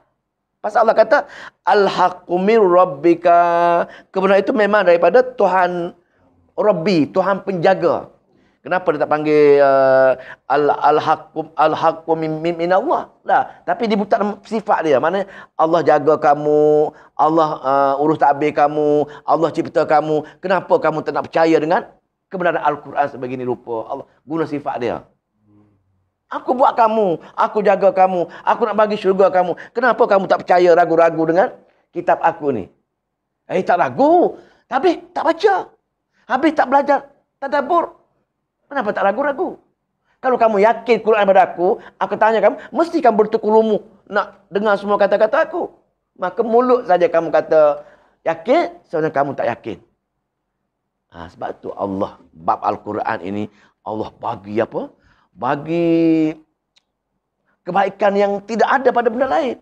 Pasal Allah kata, Al-haqqu min rabbika. Kebenaran itu memang daripada Tuhan Rabbi, Tuhan penjaga. Kenapa dia tak panggil Al-haqqu min Allah? Lah, tapi dia bukan sifat dia. Maknanya Allah jaga kamu, Allah urus takbir kamu, Allah cipta kamu. Kenapa kamu tak nak percaya dengan kebenaran Al-Quran sebegini rupa? Allah guna sifat dia. Aku buat kamu, aku jaga kamu, aku nak bagi syurga kamu. Kenapa kamu tak percaya, ragu-ragu dengan kitab aku ni? Tak ragu, tapi tak baca. Habis tak belajar tadabbur. Kenapa tak ragu-ragu? Kalau kamu yakin Quran pada aku tanya kamu, mesti kamu bertukulumu nak dengar semua kata-kata aku. Maka mulut saja kamu kata yakin, sebenarnya kamu tak yakin. Sebab tu Allah, bab Al-Quran ini, Allah bagi apa? Bagi kebaikan yang tidak ada pada benda lain.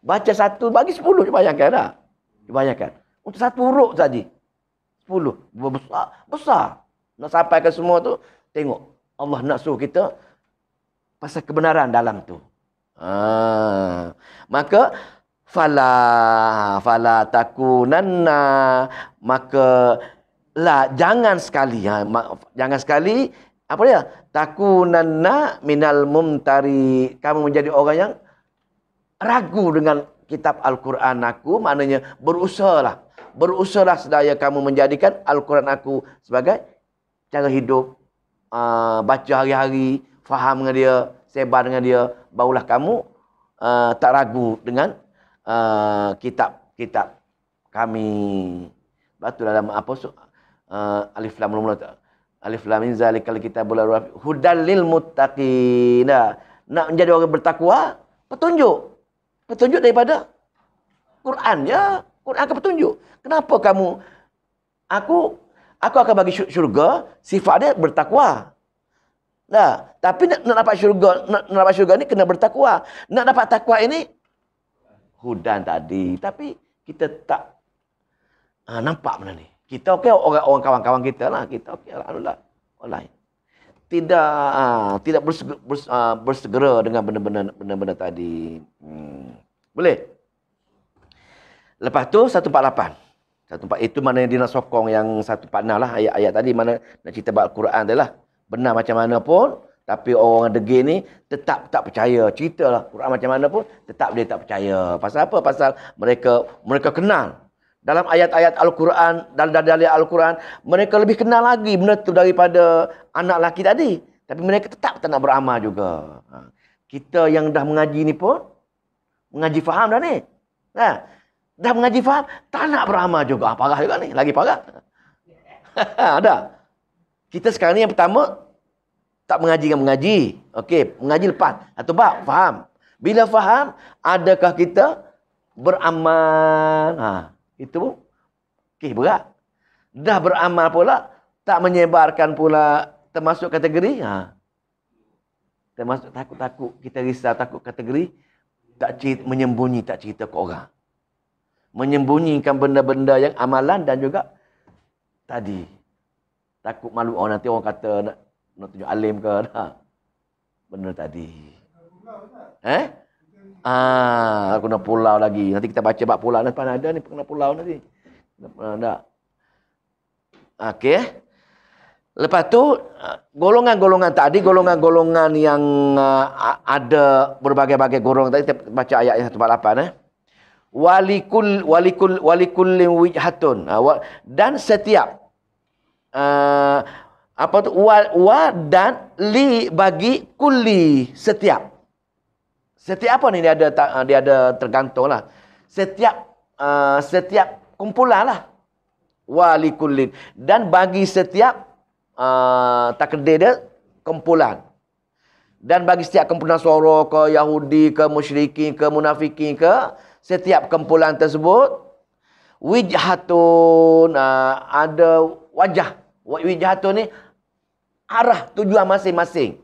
Baca satu, bagi 10. Bayangkan dah. Bayangkan. Untuk satu huruf saja. 10. Besar. Nak sampai ke semua tu, tengok. Allah nak suruh kita pasal kebenaran dalam tu. Maka, fala takunanna. Maka, jangan sekali. Jangan sekali, apa dia? Takunanna minal mumtari. Kamu menjadi orang yang ragu dengan kitab Al-Quran aku. Maknanya berusahalah. Berusahalah sedaya kamu menjadikan Al-Quran aku sebagai cara hidup. Baca hari-hari. Faham dengan dia. Sebar dengan dia. Barulah kamu tak ragu dengan kitab kami. Betul dalam apa? Alif Lam mula-mula. Alif Lam Mim zalikal kitabul la raiba fihi hudal lil muttaqin. Nak menjadi orang bertakwa, petunjuk. Petunjuk daripada Quran ya. Quran akan petunjuk. Kenapa kamu aku akan bagi syurga, sifat dia bertakwa. Tapi nak dapat syurga, nak dapat syurga ni kena bertakwa. Nak dapat takwa ini hudan tadi. Tapi kita tak nampak benda ni. Kita okey, orang kawan-kawan kita lah. Kita okey, alhamdulillah. Online. Tidak bersegera dengan benda-benda tadi. Boleh? Lepas tu 148. 148 itu mana yang dia nak sokong yang 146 lah. Ayat-ayat tadi mana nak cerita bab Al-Quran tu lah. Benar macam mana pun. Tapi orang degil ni tetap tak percaya. Ceritalah Quran macam mana pun tetap dia tak percaya. Pasal apa? Pasal mereka kenal. Dalam ayat-ayat Al-Quran, dalam dalil Al-Quran, mereka lebih kenal lagi benda tu daripada anak lelaki tadi. Tapi mereka tetap tak nak beramal juga. Kita yang dah mengaji ni pun, mengaji faham dah ni. Dah mengaji faham, tak nak beramal juga. Parah juga ni, lagi parah. Ada. Kita sekarang ni yang pertama, tak mengaji dengan mengaji. Okey, mengaji lepas. Atau bab, faham. Bila faham, adakah kita beramal? Itu berat. Dah beramal pula, tak menyebarkan pula termasuk kategori. Termasuk takut-takut, kita risau takut kategori, menyembunyi, tak cerita ke orang. Menyembunyikan benda-benda yang amalan dan juga tadi. Takut malu orang, nanti orang kata nak tunjuk alim ke. Benda tadi. Aku nak pulau lagi. Nanti kita baca bab pulau. Nanti ada ni kena pulau nanti. Tak. Okey. Lepas tu golongan-golongan tadi, golongan-golongan yang ada berbagai-bagai golongan tadi, kita baca ayat yang 148 Walikullin wijhatun. Dan setiap apa tu dan li bagi kulli setiap. Setiap apa ni dia ada tergantunglah. Setiap kumpulan lah. Walikullin. Dan bagi setiap takdir dia kumpulan. Dan bagi setiap kumpulan suara ke Yahudi ke musyrikin ke munafikin ke, setiap kumpulan tersebut wijhatun, ada wajah. Wijhatun ni arah tujuan masing-masing.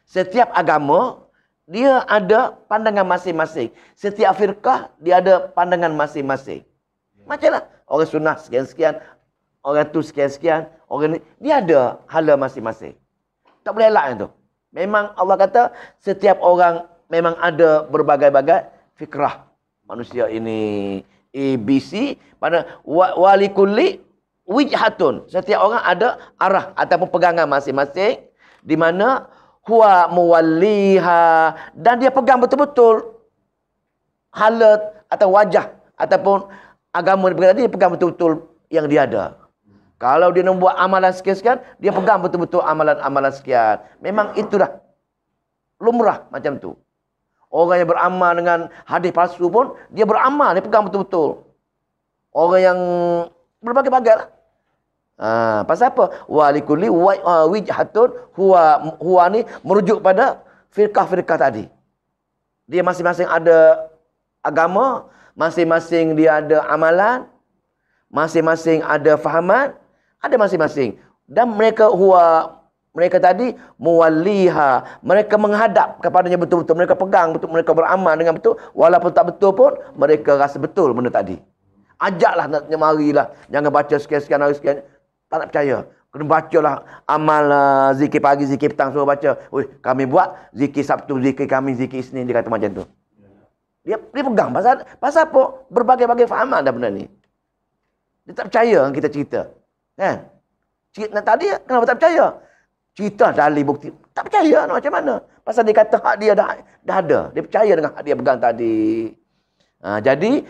Setiap agama dia ada pandangan masing-masing. Setiap firqah dia ada pandangan masing-masing. Macamlah orang sunnah sekian-sekian, orang tu sekian-sekian, orang ni dia ada hala masing-masing. Tak boleh elak itu. Memang Allah kata setiap orang memang ada berbagai-bagai fikrah. Manusia ini ABC pada walikulli wijhatun. Setiap orang ada arah ataupun pegangan masing-masing di mana huwa muwalliha dan dia pegang betul-betul halat atau wajah ataupun agama dia pegang betul-betul yang dia ada. Kalau dia nak buat amalan sekian-sekian, dia pegang betul-betul amalan-amalan sekian. Memang itulah lumrah macam tu. Orang yang beramal dengan hadis palsu pun, dia beramal, dia pegang betul-betul. Orang yang berbagai-bagai lah. Pasal apa? Walikulli wijhatun huwa ni merujuk pada firqah-firqah tadi. Dia masing-masing ada agama, masing-masing dia ada amalan, masing-masing ada fahaman, ada masing-masing. Dan mereka tadi muwalliha, mereka menghadap kepadanya betul-betul, mereka pegang betul, mereka beramal dengan betul, walaupun tak betul pun mereka rasa betul benda tadi. Ajaklah nak marilah, jangan baca sekian-sekian hari sekian. Tak nak percaya. Kena bacalah amal zikir pagi, zikir petang, suruh baca. Kami buat zikir Sabtu, zikir kami, zikir Isnin. Dia kata macam tu. Dia pegang. Pasal apa? Berbagai-bagai fahaman dah benda ni. Dia tak percaya kita cerita. Kan? Cerita tadi, kenapa tak percaya? Cerita dalil bukti. Tak percaya nak macam mana? Pasal dia kata hak dia dah ada. Dia percaya dengan hak dia pegang tadi. Jadi,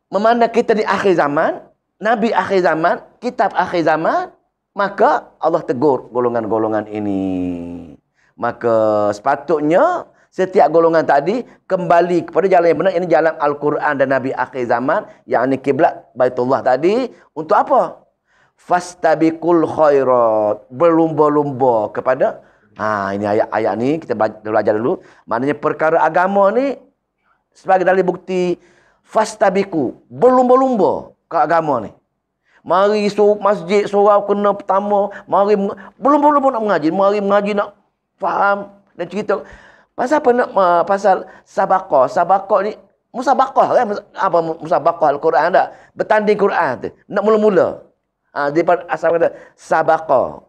memandang kita di akhir zaman, Nabi akhir zaman, kitab akhir zaman, maka Allah tegur golongan-golongan ini. Maka sepatutnya setiap golongan tadi kembali kepada jalan yang benar. Ini jalan Al-Quran dan Nabi akhir zaman, yakni kiblat Baitullah tadi. Untuk apa? Fastabiqul khairat, berlumba-lumba kepada ini ayat-ayat ni kita belajar dulu. Maknanya perkara agama ni sebagai dalil bukti fastabiqu, berlumba-lumba ke agama ni. Mari masjid surau kena pertama, mari belum nak mengaji, mari mengaji nak faham dan cerita. Pasal apa nak pasal sabaqah. Sabaqah ni musabaqah kan? Apa musabaqah Al-Quran tak? Bertanding Quran tu. Nak mula-mula. Daripada asal kata sabaqah.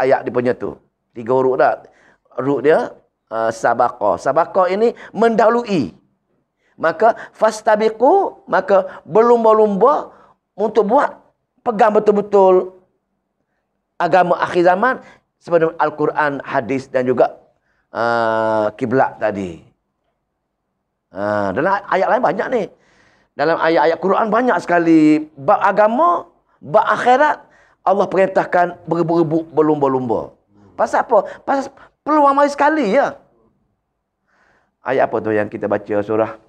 Ayat dia punya tu. 3 huruf tak? Huruf dia sabaqah. Sabaqah ini mendahului. Maka fastabiqu, maka berlumba-lumba untuk buat pegang betul-betul agama akhir zaman seperti Al-Quran, hadis dan juga kiblat tadi. Dalam ayat lain banyak ni. Dalam ayat-ayat Quran banyak sekali bab agama, bab akhirat Allah perintahkan berebut-rebut berlumba-lumba. Pasal apa? Pasal peluang mari sekali ya. Ayat apa tu yang kita baca surah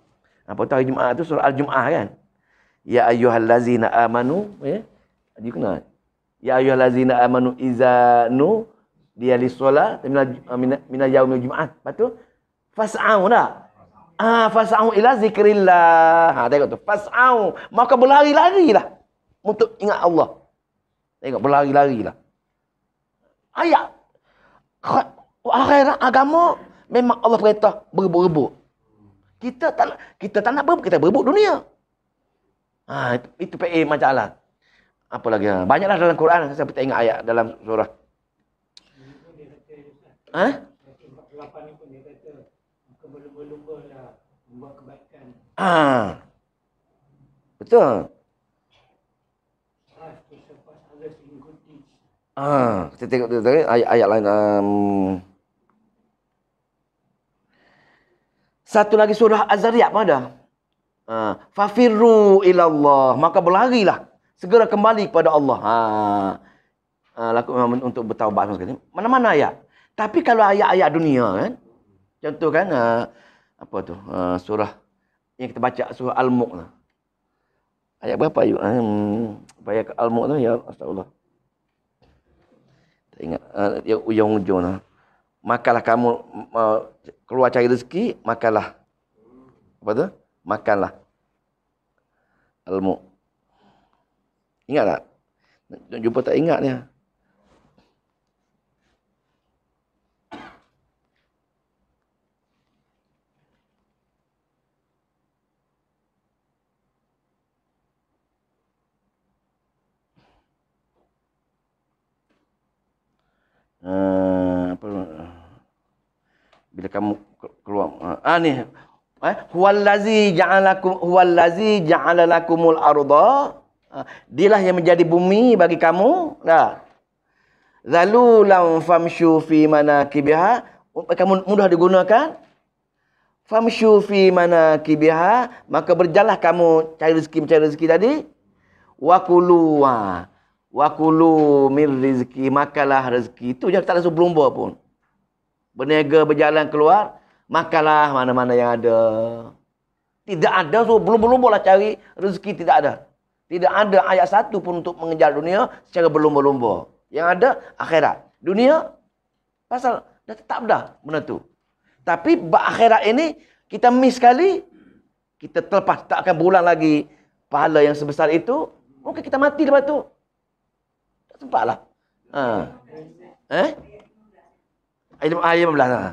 apa tu hari Jumaat tu, surah Al-Jum'ah kan? Ya ayyuhallazina amanu, ya. Dia kena. Ya ayyuhallazina amanu iza nu dia lisolat minal yaumil Jumaat. Lepas tu fas'au dah. Fas'au ila zikrillah. Tengok tu. Fas'au, maka berlari-larilah untuk ingat Allah. Tengok berlari-larilah. Ayat akhirat agama memang Allah perintah berebut-rebut. Kita tak nak berebut, kita berebut dunia. Itu PA masalah. Apa lagi? Banyaklah dalam Quran saya tak ingat ayat dalam surah. 48 ni pun dia kata maka berlumba-lumba lah membuat kebaikan. Betul. Kita tengok tu ayat-ayat lain. Satu lagi surah Az-Zariyat pun ada. Fafirru ilallah, maka berlarilah, segera kembali kepada Allah. Lakukan untuk bertaubat sekali. Mana-mana ayat. Tapi kalau ayat-ayat dunia kan, contoh kan apa tu? Surah yang kita baca surah Al-Mulk lah. Ayat berapa ayat? Ayat Al-Mulk tu ya astagfirullah. Tak ingat yang ujung-ujung lah. Makanlah kamu keluar cari rezeki, makanlah. Apa tu? Makanlah. Al-Mulk. Ingat tak? Nak jumpa tak ingat ni. Apa? Bila kamu keluar. Ni. Huwallazi ja'ala lakumul arda. Dialah yang menjadi bumi bagi kamu. Zalulan famshu fi manakibiha. Kamu mudah digunakan. Famshu fi manakibiha, maka berjalanlah kamu cari rezeki tadi. Wa kulu min rizki, makalah rezeki. Itu je, tak ada suruh berlumba pun. Berniaga, berjalan keluar, makalah mana-mana yang ada. Tidak ada suruh berlumba-lumba lah cari rezeki, tidak ada. Tidak ada ayat satu pun untuk mengejar dunia secara berlumba-lumba. Yang ada akhirat. Dunia pasal dah tetap dah benda tu. Tapi akhirat ini kita miss sekali, kita terlepas, tak akan berulang lagi pahala yang sebesar itu. Mungkin kita mati lepas tu. Tak sempatlah. Ayat 15 lah.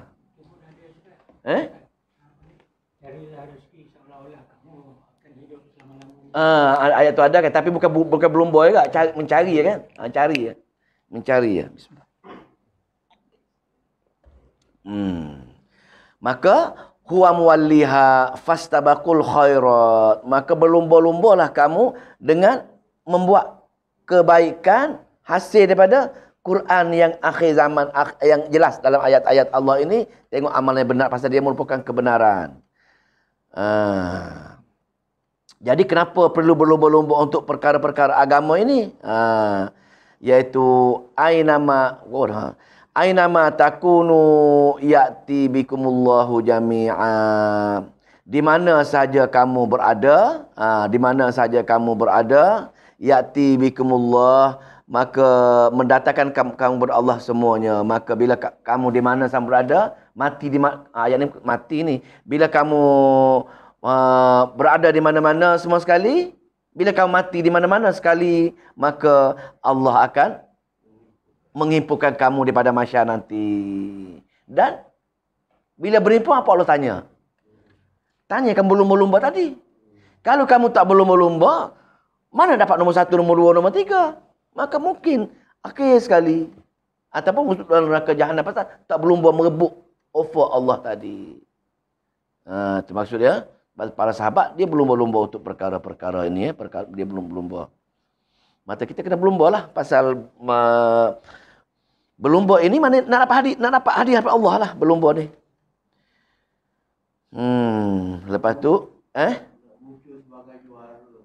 Carilah rezeki seolah-olah kamu akan hidup selama-lamanya. Ayat tu ada kan, tapi bukan berlumba juga, mencari kan. Mencari ya. Bismillah. Maka huwa muwalliha fastabaqul khairat. Maka berlumba-lumbalah kamu dengan membuat kebaikan hasil daripada Quran yang akhir zaman, yang jelas dalam ayat-ayat Allah ini. Tengok amalnya benar pasal dia merupakan kebenaran. Jadi kenapa perlu berlumba-lumba untuk perkara-perkara agama ini? Iaitu Ainama takunu ya'ti bikumullahu jami'a. Di mana saja kamu berada, ya'ti bikumullah, maka mendatangkan kamu kepada Allah semuanya. Maka bila kamu di mana saja berada, ayat ni mati ni. Bila kamu berada di mana-mana semua sekali, bila kamu mati di mana-mana sekali, maka Allah akan menghimpunkan kamu daripada mahsyar nanti. Dan bila berhimpun, apa Allah tanya? Tanyakan berlumba-lumba tadi. Kalau kamu tak berlumba-lumba, mana dapat nombor 1, nombor 2, nombor 3? Maka mungkin akhir sekali. Ataupun masuk dalam neraka Jahannam pasal tak berlumba merebut offer Allah tadi. Itu maksudnya. Para sahabat, dia berlumba-lumba untuk perkara-perkara ini. Dia belum berlumba. Maka kita kena berlumba lah pasal berlumba ini mana nak dapat hadiah daripada Allah lah berlumba ni. Lepas tu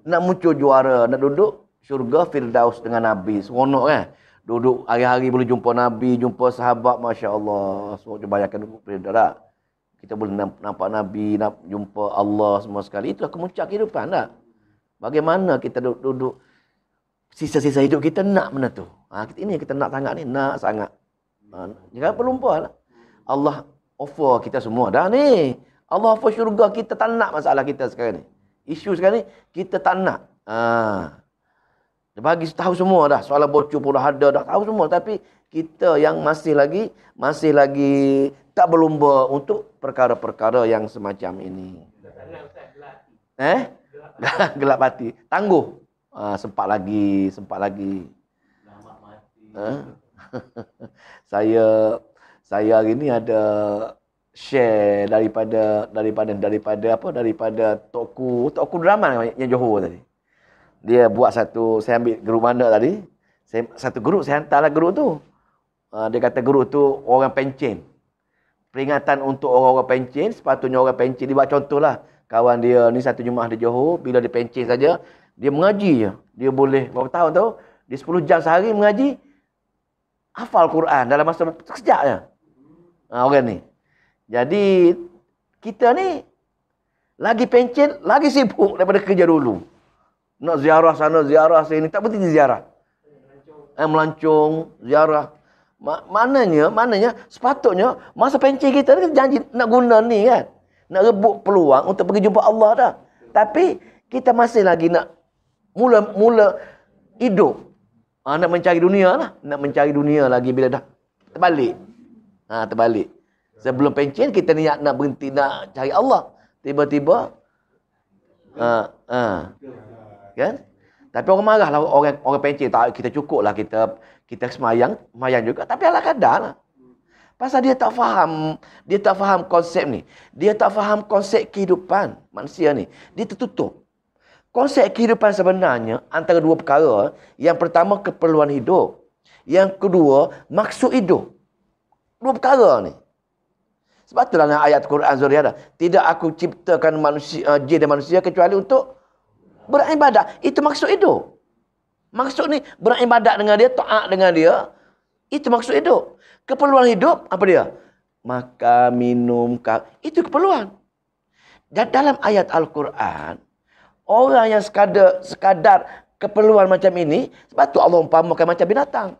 nak muncul juara, nak duduk syurga Firdaus dengan Nabi. Seronok kan? Duduk hari-hari boleh jumpa Nabi, jumpa sahabat, masya-Allah. So bayangkan duduk Firdaus tak? Kita boleh nampak Nabi, jumpa Allah semua sekali. Itu kemuncak kehidupan tak? Bagaimana kita duduk sisa-sisa hidup kita nak benda tu. Ini kita nak sangat ni. Nak sangat. Jangan berlumba lah. Allah offer kita semua dah ni. Allah offer syurga, kita tak nak masalah kita sekarang ni. Isu sekarang ni, kita tak nak. Dia bagi tahu semua dah. Soalan bocor pun dah ada, dah tahu semua. Tapi kita yang masih lagi tak berlumba untuk perkara-perkara yang semacam ini. Gelap hati. Tangguh. Sempat lagi. Selamat mati. Saya hari ni ada share daripada toko drama yang Johor tadi. Dia buat satu, saya ambil grup mana tadi? Satu grup saya hantarlah grup tu. Dia kata grup tu orang pencen. Peringatan untuk orang-orang pencen, sepatutnya orang pencen, dia buat contohlah. Kawan dia ni satu Jumaat di Johor, bila dia pencen saja, dia mengaji je. Dia boleh, berapa tahun tahu? Dia 10 jam sehari mengaji, hafal Quran dalam masa sekejap je. Orang ni. Jadi, kita ni, lagi pencen, lagi sibuk daripada kerja dulu. Nak ziarah sana, ziarah sini, tak berhenti ziarah. Melancong, ziarah. Maknanya, sepatutnya, masa pencen kita ni, janji nak guna ni kan. Nak rebut peluang untuk pergi jumpa Allah dah. Tapi, kita masih lagi nak mula hidup. Nak mencari dunia lah. Nak mencari dunia lagi bila dah terbalik. Terbalik. Sebelum pencen kita ni nak berhenti nak cari Allah. Tiba-tiba kan? Tapi orang marah lah orang pencen. Tak, kita cukup lah. Kita semayang juga. Tapi ala kadar lah. Pasal dia tak faham konsep ni. Dia tak faham konsep kehidupan manusia ni. Dia tertutup. Konsep kehidupan sebenarnya antara dua perkara. Yang pertama, keperluan hidup. Yang kedua, maksud hidup. Dua perkara ni. Sebab itulah dalam ayat Quran Zuriat ada. Tidak aku ciptakan manusia, jin dan manusia kecuali untuk beribadat. Itu maksud hidup. Maksud ni beribadat dengan dia, taat dengan dia. Itu maksud hidup. Keperluan hidup, apa dia? Makan, minum, itu keperluan. Dan dalam ayat Al-Quran, orang yang sekadar keperluan macam ini, sebab tu Allah umpamakan macam binatang.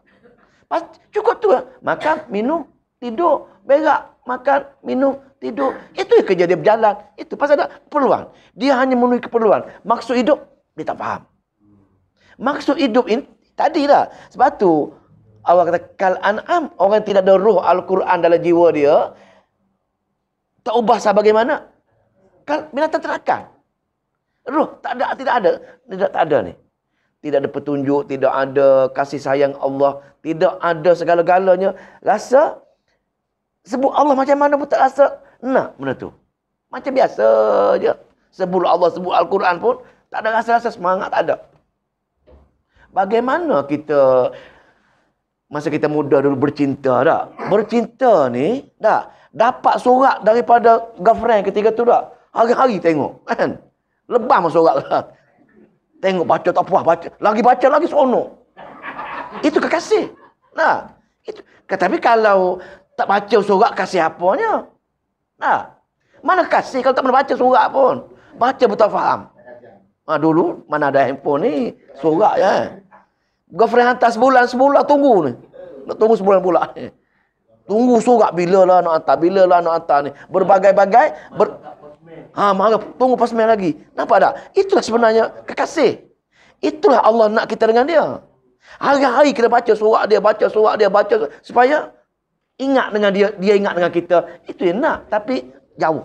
Cukup tu lah. Makan, minum, tidur, berak, makan, minum, tidur. Itu kerja dia berjalan. Itu pasal ada keperluan. Dia hanya memenuhi keperluan. Maksud hidup, dia tak faham. Maksud hidup ini, tadi lah. Sebab tu, Allah kata, kal an'am, orang yang tidak ada ruh Al-Quran dalam jiwa dia, tak ubah sebagaimana? Kal binatang terakan. Ruh, tidak ada ni. Tidak ada petunjuk, tidak ada kasih sayang Allah, tidak ada segala-galanya. Rasa, sebut Allah macam mana pun tak rasa nak benda tu. Macam biasa je. Sebut Allah, sebut Al-Quran pun, tak ada rasa-rasa semangat, tak ada. Bagaimana kita, masa kita muda dulu bercinta tak? Bercinta ni, tak? Dapat surat daripada girlfriend ketika tu tak? Hari-hari tengok, kan? Lebah masuk surat lah. Tengok, baca tak puas, baca. Lagi baca, lagi seronok. Itu kekasih. Nah, itu. Tapi kalau tak baca surat, kasih apanya? Nah, mana kasih kalau tak pernah baca surat pun? Baca betul faham. Dulu, mana ada handphone ni, surat ya. Girlfriend hantar sebulan tunggu ni. Nak tunggu sebulan pula. Tunggu surat bila lah nak hantar ni. Berbagai-bagai. Marah. Tunggu pasmen lagi. Nampak tak? Itulah sebenarnya kekasih. Itulah Allah nak kita dengan dia. Hari-hari kita baca surat dia. Supaya ingat dengan dia. Dia ingat dengan kita. Itu yang nak. Tapi jauh.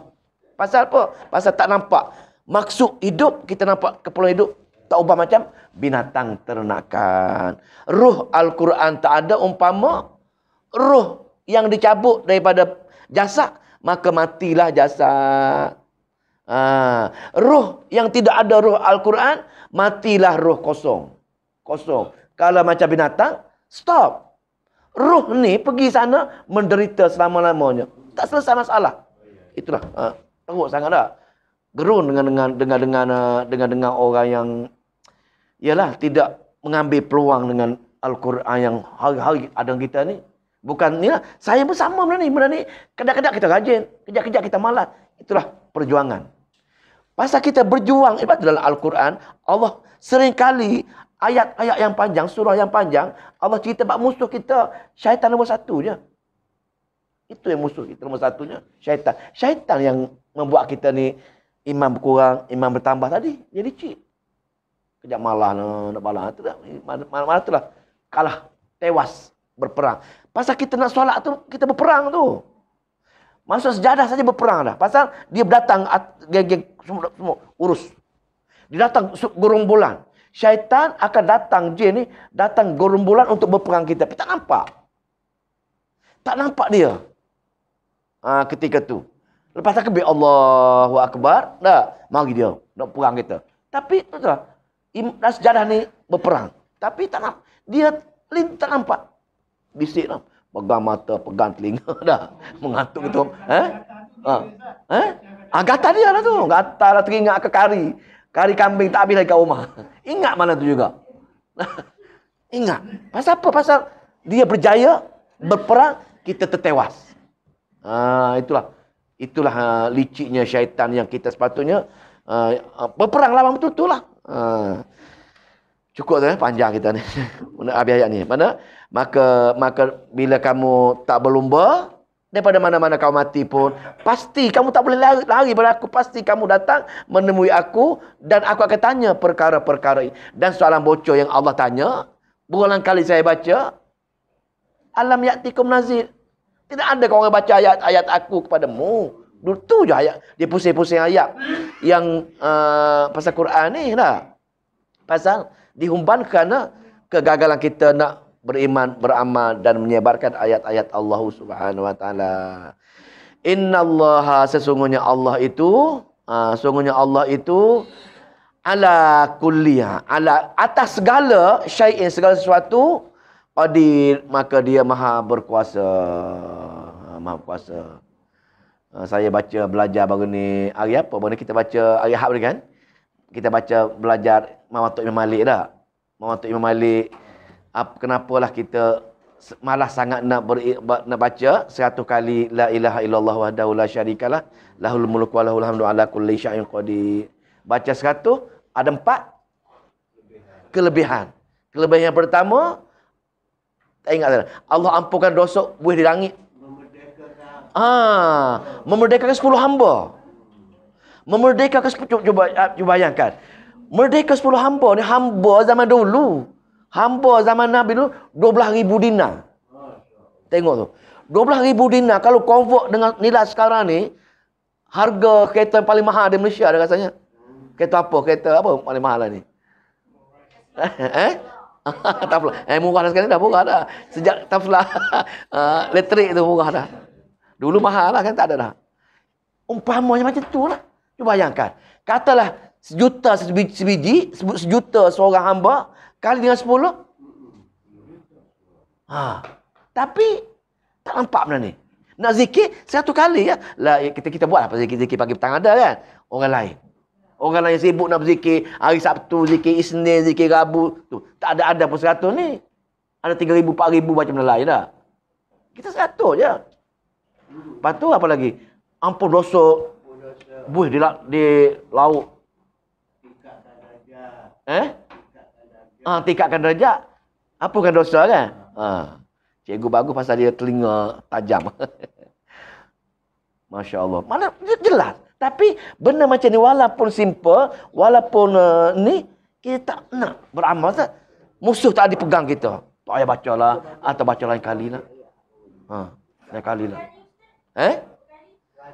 Pasal apa? Pasal tak nampak. Maksud hidup, kita nampak keperluan hidup. Tak ubah macam binatang ternakan. Ruh Al-Quran tak ada umpama ruh yang dicabut daripada jasad, maka matilah jasad. Ruh yang tidak ada ruh Al-Quran, matilah ruh kosong. Kalau macam binatang, stop. Ruh ni pergi sana, menderita selama-lamanya. Tak selesai masalah. Itulah. Teruk sangat tak? Gerun dengan orang yang ialah tidak mengambil peluang dengan Al-Quran yang hari-hari ada kita ni. Bukan ni lah. Saya pun sama benda ni. Kadang-kadang kita rajin. Kejap-kejap kita malas. Itulah perjuangan. Pasal kita berjuang. Sebab dalam Al-Quran, Allah seringkali ayat-ayat yang panjang, surah yang panjang, Allah cerita bab musuh kita. Syaitan nombor satu je. Itu yang musuh kita nombor satunya. Syaitan. Syaitan yang membuat kita ni iman berkurang, iman bertambah tadi. Jadi cik. Kejap malah nak balas. Malah tu lah. Kalah. Tewas. Berperang. Pasal kita nak solat tu, kita berperang tu. Masuk sejadah saja berperang dah. Pasal dia datang, geng-geng semua urus. Dia datang gerombolan. Syaitan akan datang, jin ni, datang gerombolan untuk berperang kita. Tapi tak nampak. Tak nampak dia. Ketika tu. Lepas takbir Allahu Akbar, dah mari dia nak perang kita. Tapi tu lah. Sejarah ni berperang. Tapi tak nampak. Dia tak nampak. Bisik lah. Pegang mata, pegang telinga dah. Mengantuk gitu. Gatal dia lah tu. Gatal lah teringat ke kari. Kari kambing tak habis lagi kat rumah. Ingat mana tu juga. Ingat. Pasal apa? Pasal dia berjaya berperang, kita tertewas. Itulah liciknya syaitan yang kita sepatutnya berperang lawan betul-betul lah. Cukup tu panjang kita ni. Habis ayat ni. Mana? Maka bila kamu tak berlumba, daripada mana-mana kau mati pun, pasti kamu tak boleh lari pada aku. Pasti kamu datang menemui aku dan aku akan tanya perkara-perkara ini. Dan soalan bocor yang Allah tanya, berulang kali saya baca, alam ya'tikum nazir. Tidak ada kau orang baca ayat-ayat aku kepadamu. Dulu tu je ayat. Dia pusing-pusing ayat yang pasal Quran ni lah. Pasal dihumban kerana kegagalan kita nak beriman, beramal dan menyebarkan ayat-ayat Allah Subhanahu wa taala. Innallaha sesungguhnya Allah itu ala kulliha, ala atas segala syai'in, segala sesuatu, qadir, maka dia maha berkuasa. Maha berkuasa. Saya belajar baru ni hari apa? Baru ni kita baca hari Ahad kan? Kita belajar Mawatuk Imam Malik dah. Mawatuk Imam Malik, kenapalah kita malas sangat nak baca 100 kali la ilaha illallah wahdahu la syarikalah lahul mulku wa lahul hamdu ala kulli syai'in qadir. Baca 100 ada 4 kelebihan. Kelebihan yang pertama, tak ingat Allah ampunkan dosa buih di langit. Memerdekakan 10 hamba. Memerdekakan 10, cuba bayangkan. Merdeka 10 hamba ni, hamba zaman dulu. Hamba zaman Nabi dulu 12,000 dinar. Tengok tu. 12,000 dinar kalau convert dengan nilai sekarang ni, harga kereta yang paling mahal di Malaysia ada rasanya. Kereta apa? Kereta apa paling mahal lah ni? Tak pula. Murah dah sekarang dah, murah dah. Sejak tak pula elektrik tu murah dah. Dulu mahal lah kan, tak ada dah. Umpamanya macam tu lah. Cuba bayangkan. Katalah sejuta sebiji, sejuta seorang hamba, kali dengan 10. Tapi, tak nampak benda ni. Nak zikir 100 kali ya. Lah, kita buat apa zikir pagi petang ada kan? Orang lain. Orang lain sibuk nak berzikir. Hari Sabtu, zikir Isnin, zikir Rabu. Tu. Tak ada pun 100 ni. Ada 3,000, 4,000 macam benda lain dah. Kita 100 je. Lepas tu apa lagi? Ampun dosa. Buih di laut. Tingkatkan darjat. Apakan dosa kan? Cikgu bagus pasal dia telinga tajam. Masya Allah. Mana jelas. Tapi benda macam ni walaupun simple, walaupun ni, kita tak nak beramal. Musuh tak dipegang kita. Tak payah baca lah. Atau baca lain kali lah. Lain kali lah.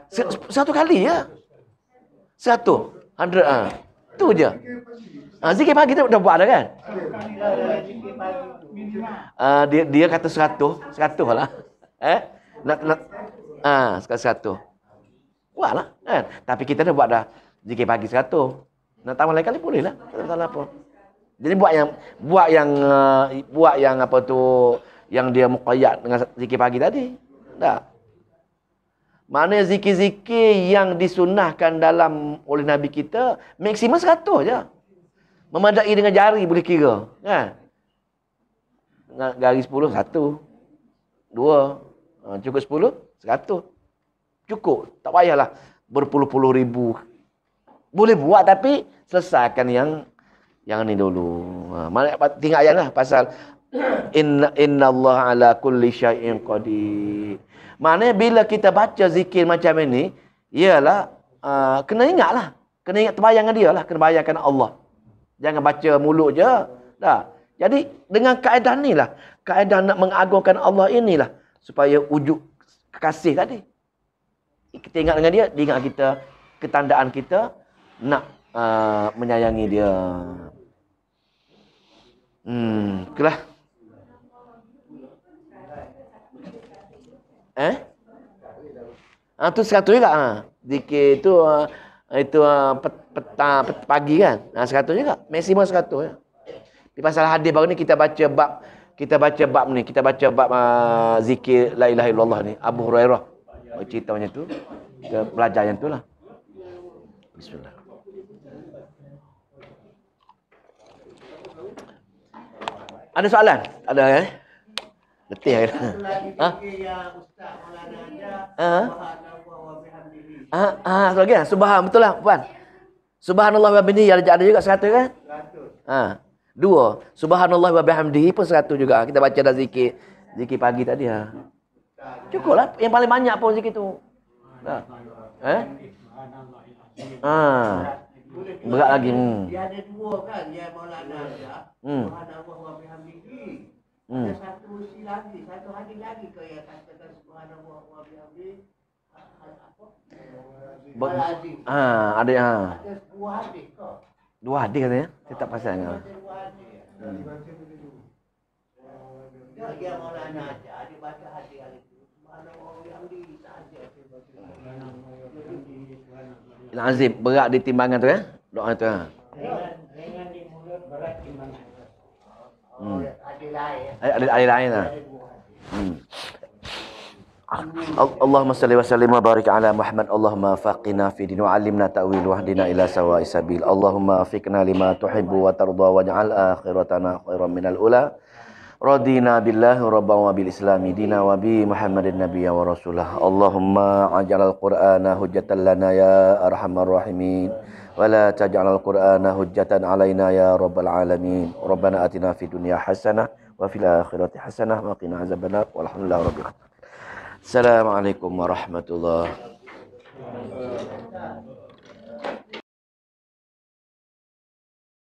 1 kali ya. 100. Tu je. Zikir pagi tu dah buat dah kan? Dia kata 100 lah. Sekarang 100. Buatlah kan? Tapi kita dah buat dah zikir pagi 100. Nak tambah lain kali boleh lah. Tak salah apa. Jadi buat yang apa tu, yang dia muqayyad dengan zikir pagi tadi. Tak. Mana zikir-zikir yang disunahkan oleh Nabi kita, maksimum 100 je. Memadai dengan jari boleh kira. Kan? Dengan jari 10, 1. 2. Cukup 10, 100. Cukup. Tak payahlah berpuluh-puluh ribu. Boleh buat tapi selesaikan yang ni dulu. Tinggal ayat lah pasal Inna Allah ala kulli syai'in qadir. Maknanya bila kita baca zikir macam ini, ialah kena ingatlah. Kena ingat terbayangkan dia lah. Kena bayangkan Allah. Jangan baca mulut je. Dah. Jadi dengan kaedah ni lah. Kaedah nak mengagungkan Allah inilah. Supaya wujud kekasih tadi. Kita ingat dengan dia ingat kita, ketandaan kita nak menyayangi dia. Itulah. Tu 100 juga. Zikir tu pagi kan. 100 juga. Maksimum 100 ya. Di pasal hadis baru ni kita baca bab ni. Kita baca bab zikir la ilaha illallah ni. Abu Hurairah cerita macam tu. Kita belajar yang tu lah. Bismillah. Ada soalan? Ada kan? Letih kan? Lagi kan? Subhan, betul lah puan. Subhanallah wa bihamdihi ada juga 100 kan? 100. 2. Subhanallah wa bihamdihi pun 100 juga. Kita baca dah zikir pagi tadi ha. Cukuplah yang paling banyak pun zikir tu. Dah. Berat lagi. Dia ada 2 kan, dia Maulana ada. Subhanallah wa bihamdihi. Ada satu lagi, satu hadis lagi kau yang katakan subhanallah wa bihamdihi. Ada Ada 2 hadis kau. 2 hadis katanya. Saya tak pasal dengan. Ya Maulana aja, dia baca hadis itu. Subhanallah yang di saja. Azim, berat di timbangan tu ya? Doa tu ya? Ringan di mulut, berat di mana? Hadis lain. Ada lain lah. Allahumma salli wa sallim wa barik ala Muhammad. Allahumma faqina fi din wa 'allimna ta'wil wa hdina ila sawa'is sabil. Allahumma afiqna lima tuhibbu wa tarda waj'al akhiratana khairan minal ula. Radina billahi rabban wa bil islami dina wa bi Muhammadin nabiyya wa rasulah. Allahumma aj'alal qur'ana hujjatan lana ya arhamar rahimin. Wa la taj'alal qur'ana hujjatan alaina ya rabbal alamin. Rabbana atina fid dunya hasanah wa fil akhirati hasanah wa qina azabannar. Walhamdulillahi rabbil alamin. Assalamualaikum warahmatullahi wabarakatuh.